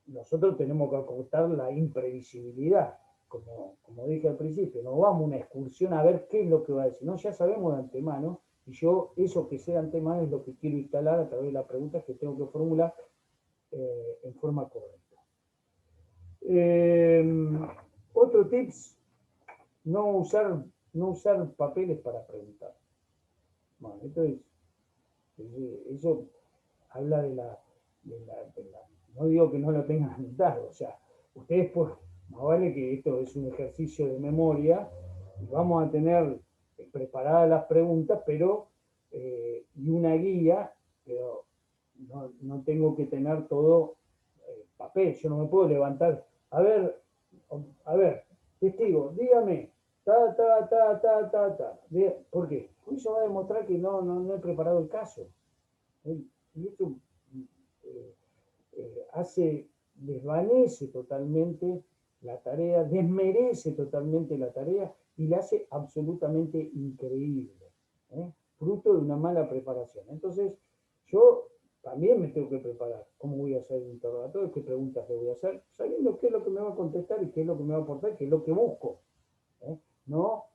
Nosotros tenemos que acotar la imprevisibilidad, como dije al principio, no vamos a una excursión a ver qué es lo que va a decir, no, ya sabemos de antemano, y yo eso que sé de antemano es lo que quiero instalar a través de las preguntas que tengo que formular en forma correcta. Otro tips, no usar papeles para preguntar. Bueno, eso habla de la no digo que no lo tengan anotado, o sea, ustedes pues, más vale que esto es un ejercicio de memoria, y vamos a tener preparadas las preguntas, pero, y una guía, pero no tengo que tener todo papel, yo no me puedo levantar, a ver, testigo, dígame, ta. ¿Por qué? Porque eso va a demostrar que no he preparado el caso. Y esto desvanece totalmente la tarea, desmerece totalmente la tarea y la hace absolutamente increíble, fruto de una mala preparación. Entonces, yo también me tengo que preparar. ¿Cómo voy a hacer el interrogatorio? ¿Qué preguntas le voy a hacer? Sabiendo qué es lo que me va a contestar y qué es lo que me va a aportar, qué es lo que busco. No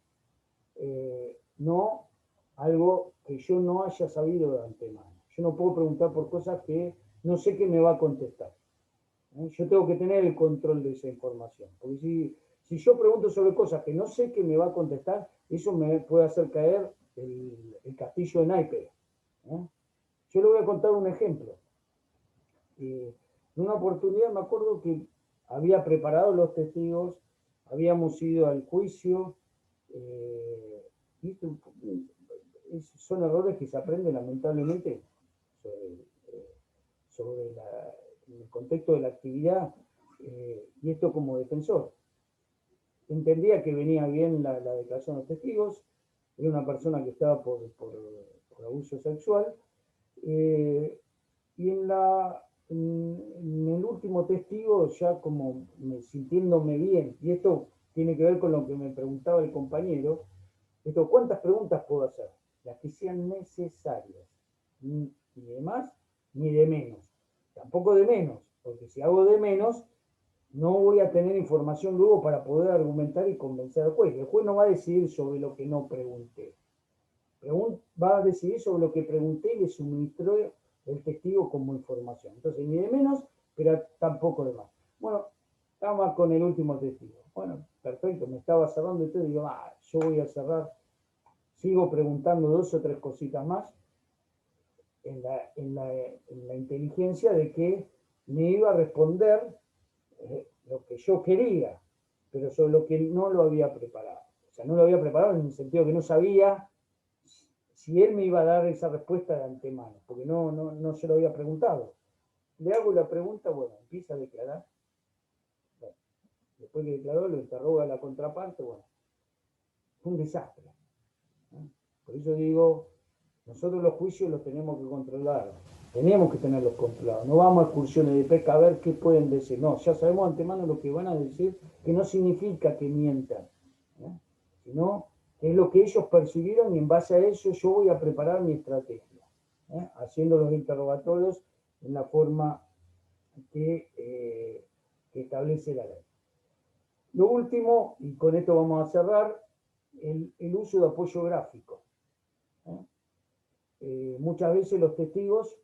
algo que yo no haya sabido de antemano. Yo no puedo preguntar por cosas que no sé qué me va a contestar. Yo tengo que tener el control de esa información. Porque si yo pregunto sobre cosas que no sé qué me va a contestar, eso me puede hacer caer el castillo de naipes. Yo le voy a contar un ejemplo. En una oportunidad me acuerdo que había preparado los testigos, habíamos ido al juicio, son errores que se aprenden lamentablemente sobre el contexto de la actividad, y esto como defensor. Entendía que venía bien la declaración de los testigos, era una persona que estaba por abuso sexual, y en el último testigo, ya como sintiéndome bien, y esto tiene que ver con lo que me preguntaba el compañero, ¿cuántas preguntas puedo hacer? Las que sean necesarias, ni de más ni de menos, tampoco de menos, porque si hago de menos, no voy a tener información luego para poder argumentar y convencer al juez. El juez no va a decidir sobre lo que no pregunté. Va a decidir sobre lo que pregunté y le suministró el testigo como información. Entonces, ni de menos, pero tampoco de más. Bueno, estamos con el último testigo. Bueno, perfecto, me estaba cerrando y todo, y digo, yo voy a cerrar. Sigo preguntando 2 o 3 cositas más en la inteligencia de que me iba a responder lo que yo quería, pero sobre lo que no lo había preparado. O sea, no lo había preparado en el sentido que no sabía si él me iba a dar esa respuesta de antemano, porque no se lo había preguntado. Le hago la pregunta, bueno, empieza a declarar. Bueno, después que declaró, lo interroga a la contraparte, bueno, fue un desastre. Por eso digo, nosotros los juicios los tenemos que controlar, tenemos que tenerlos controlados, no vamos a excursiones de pesca a ver qué pueden decir, no, ya sabemos de antemano lo que van a decir, que no significa que mientan, sino que es lo que ellos percibieron y en base a eso yo voy a preparar mi estrategia, haciendo los interrogatorios en la forma que establece la ley. Lo último, y con esto vamos a cerrar, el uso de apoyo gráfico. Muchas veces los testigos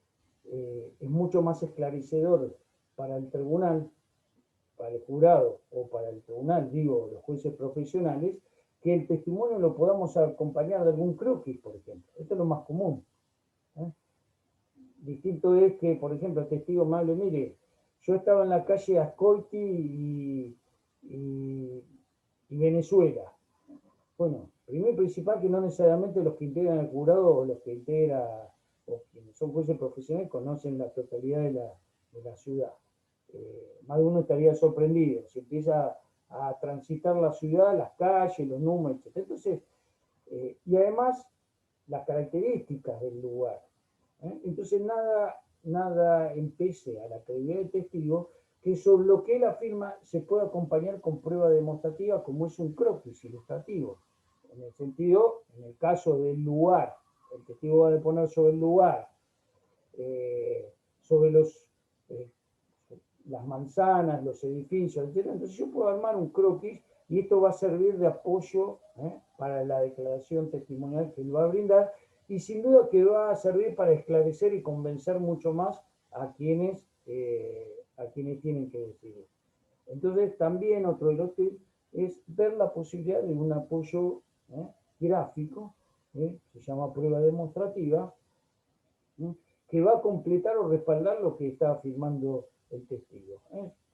es mucho más esclarecedor para el tribunal, para el jurado o para el tribunal, digo, los jueces profesionales, que el testimonio lo podamos acompañar de algún croquis, por ejemplo. Esto es lo más común. Distinto es que, por ejemplo, el testigo me hable, mire, yo estaba en la calle Ascoiti y Venezuela. Bueno, primero y principal que no necesariamente los que integran el jurado o los que integran, o quienes son jueces profesionales, conocen la totalidad de la ciudad. Más de uno estaría sorprendido. Se empieza a transitar la ciudad, las calles, los números, etc. Entonces, y además las características del lugar. Entonces nada impese a la credibilidad del testigo que sobre lo que él afirma se puede acompañar con prueba demostrativa como es un croquis ilustrativo. En el sentido, en el caso del lugar, el testigo va a deponer sobre el lugar, sobre las manzanas, los edificios, etc. Entonces yo puedo armar un croquis y esto va a servir de apoyo para la declaración testimonial que él va a brindar, y sin duda que va a servir para esclarecer y convencer mucho más a quienes tienen que decidir. Entonces también otro de los tips es ver la posibilidad de un apoyo gráfico, se llama prueba demostrativa, que va a completar o respaldar lo que está afirmando el testigo.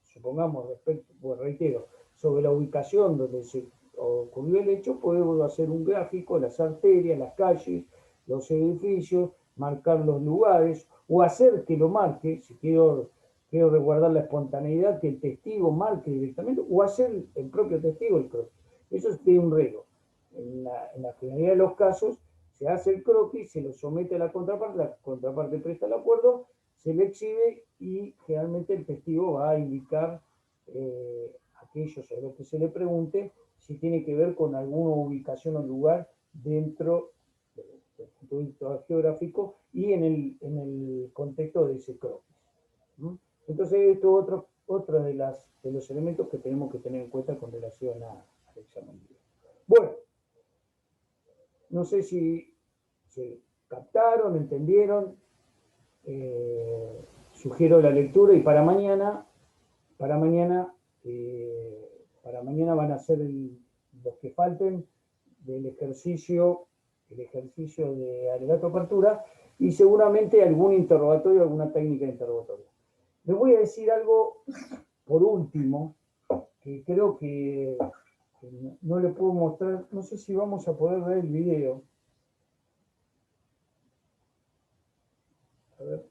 Supongamos, reitero, sobre la ubicación donde se ocurrió el hecho, podemos hacer un gráfico, las arterias, las calles, los edificios, marcar los lugares, o hacer que lo marque, si quiero resguardar la espontaneidad, que el testigo marque directamente, o hacer el propio testigo el croquis. Eso tiene un riesgo. En la generalidad de los casos, se hace el croquis, se lo somete a la contraparte presta el acuerdo, se le exhibe y generalmente el testigo va a indicar aquello sobre lo que se le pregunte si tiene que ver con alguna ubicación o lugar dentro del punto de vista geográfico y en el contexto de ese croquis. Entonces esto es otro de los elementos que tenemos que tener en cuenta con relación al examen. Bueno, no sé si se captaron, entendieron. Sugiero la lectura y para mañana van a ser los que falten del ejercicio de alegato apertura y seguramente algún interrogatorio, alguna técnica de interrogatorio. Les voy a decir algo por último, que creo que no le puedo mostrar, no sé si vamos a poder ver el video. A ver,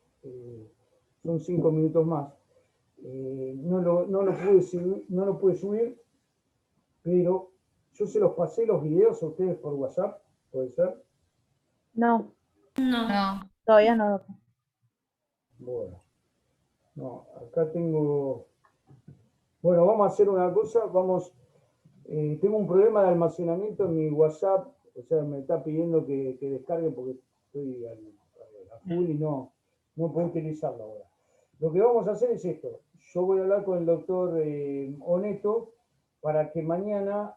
son 5 minutos más. No lo pude subir, pero yo se los pasé los videos a ustedes por WhatsApp, ¿puede ser? No, No. todavía no. Bueno, no, acá tengo. Bueno, vamos a hacer una cosa, tengo un problema de almacenamiento en mi WhatsApp, o sea, me está pidiendo que descargue porque estoy a full y no puedo utilizarlo ahora. Lo que vamos a hacer es esto. Yo voy a hablar con el doctor Oneto para que mañana,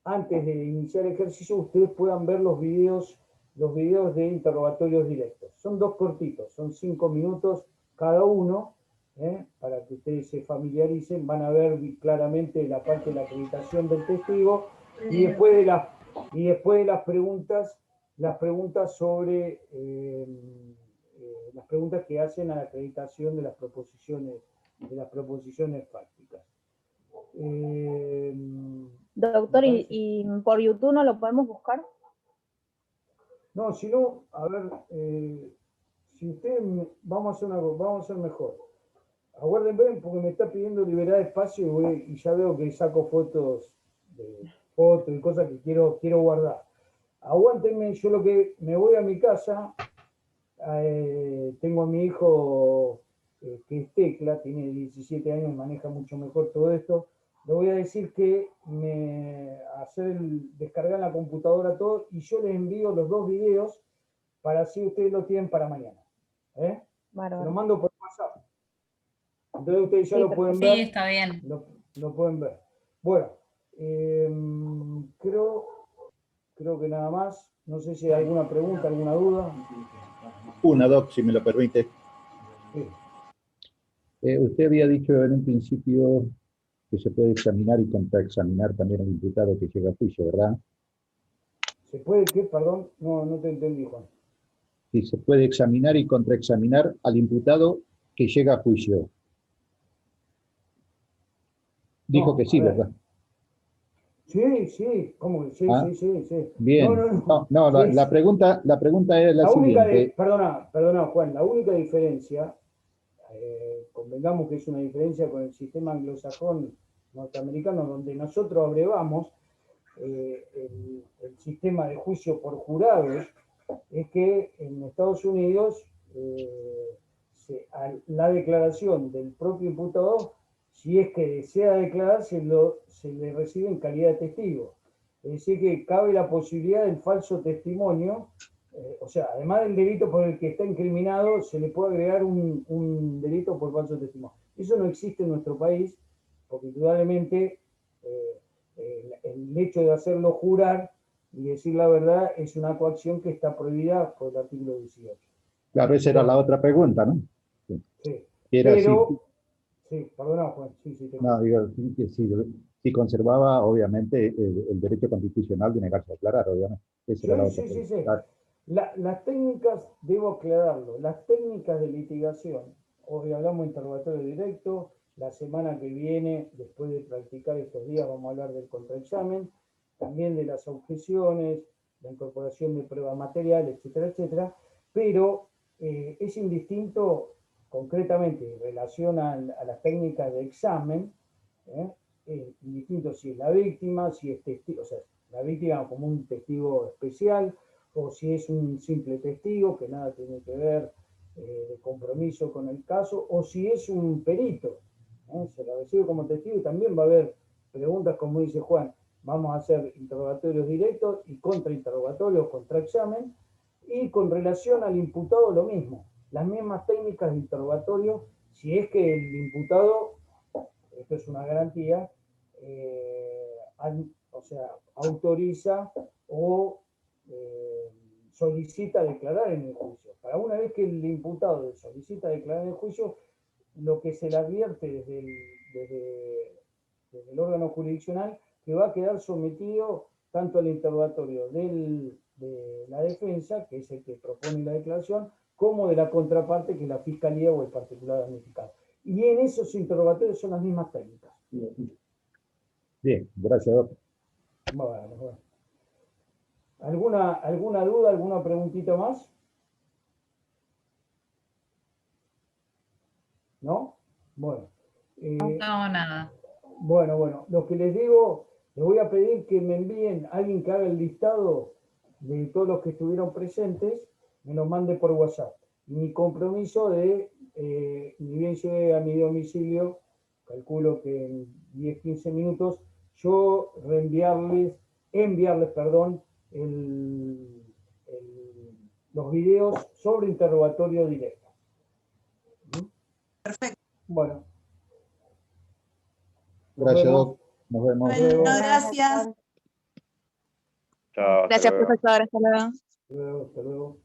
antes de iniciar el ejercicio, ustedes puedan ver los videos de interrogatorios directos. Son 2 cortitos, son 5 minutos cada uno, para que ustedes se familiaricen. Van a ver claramente la parte de la acreditación del testigo y después de las preguntas sobre las preguntas que hacen a la acreditación de las proposiciones prácticas. Doctor, ¿y por YouTube no lo podemos buscar? No, si no, a ver, si ustedes, vamos a hacer mejor. Aguárdenme porque me está pidiendo liberar espacio y ya veo que saco fotos y cosas que quiero guardar. Aguántenme, yo lo que me voy a mi casa, tengo a mi hijo que es tecla, tiene 17 años, maneja mucho mejor todo esto. Le voy a decir que descargar en la computadora todo y yo les envío los 2 videos para así ustedes lo tienen para mañana. Se lo mando por WhatsApp. Entonces ustedes ya lo pueden ver. Sí, está bien. Lo pueden ver. Bueno, creo que nada más. No sé si hay alguna pregunta, alguna duda. Una, Doc, si me lo permite. Sí. Usted había dicho en un principio que se puede examinar y contraexaminar también al imputado que llega a juicio, ¿verdad? ¿Se puede qué? Perdón, no te entendí, Juan. Sí, se puede examinar y contraexaminar al imputado que llega a juicio. Dijo No, que sí, a ver. ¿verdad? Sí, ¿cómo que sí, Ah, sí. bien. No, Sí, la pregunta es la siguiente. Perdona, Juan, la única diferencia, convengamos que es una diferencia con el sistema anglosajón norteamericano, donde nosotros abrevamos el sistema de juicio por jurados, es que en Estados Unidos la declaración del propio imputado, si es que desea declarar, se le recibe en calidad de testigo. Es decir, que cabe la posibilidad del falso testimonio, o sea, además del delito por el que está incriminado, se le puede agregar un delito por falso testimonio. Eso no existe en nuestro país, porque indudablemente el hecho de hacerlo jurar y decir la verdad es una coacción que está prohibida por el artículo 18. Claro, esa era la otra pregunta, ¿no? Sí. Era Pero, sí, perdona, Juan, sí, no, digo, si conservaba, obviamente, el derecho constitucional de negarse a declarar, obviamente. Esa era la otra Sí. pregunta. Las técnicas, debo aclararlo, las técnicas de litigación, hoy hablamos de interrogatorio directo, la semana que viene, después de practicar estos días, vamos a hablar del contraexamen, también de las objeciones, la incorporación de prueba material, etcétera, pero es indistinto concretamente en relación a las técnicas de examen, indistinto si es la víctima, si es testigo, o sea, la víctima como un testigo especial, o si es un simple testigo que nada tiene que ver de compromiso con el caso, o si es un perito, se la recibe como testigo y también va a haber preguntas, como dice Juan, vamos a hacer interrogatorios directos y contrainterrogatorios, contraexamen, y con relación al imputado lo mismo, las mismas técnicas de interrogatorio, si es que el imputado, esto es una garantía, o sea, autoriza o solicita declarar en el juicio. Para una vez que el imputado solicita declarar en el juicio, lo que se le advierte desde el órgano jurisdiccional, que va a quedar sometido tanto al interrogatorio de la defensa, que es el que propone la declaración, como de la contraparte, que es la fiscalía o el particular damnificado. Y en esos interrogatorios son las mismas técnicas. Bien, gracias, doctor. Bueno. ¿Alguna duda, alguna preguntita más? ¿No? Bueno. No, nada. Bueno, lo que les digo, les voy a pedir que me envíen a alguien que haga el listado de todos los que estuvieron presentes, me lo mande por WhatsApp. Y mi compromiso de, ni bien llegue a mi domicilio, calculo que en 10-15 minutos, yo enviarles, los videos sobre interrogatorio directo. Perfecto. Bueno. Gracias, Doc. Nos vemos. Bueno, gracias. Chao, hasta Gracias, luego. profesor. Hasta luego. Hasta luego.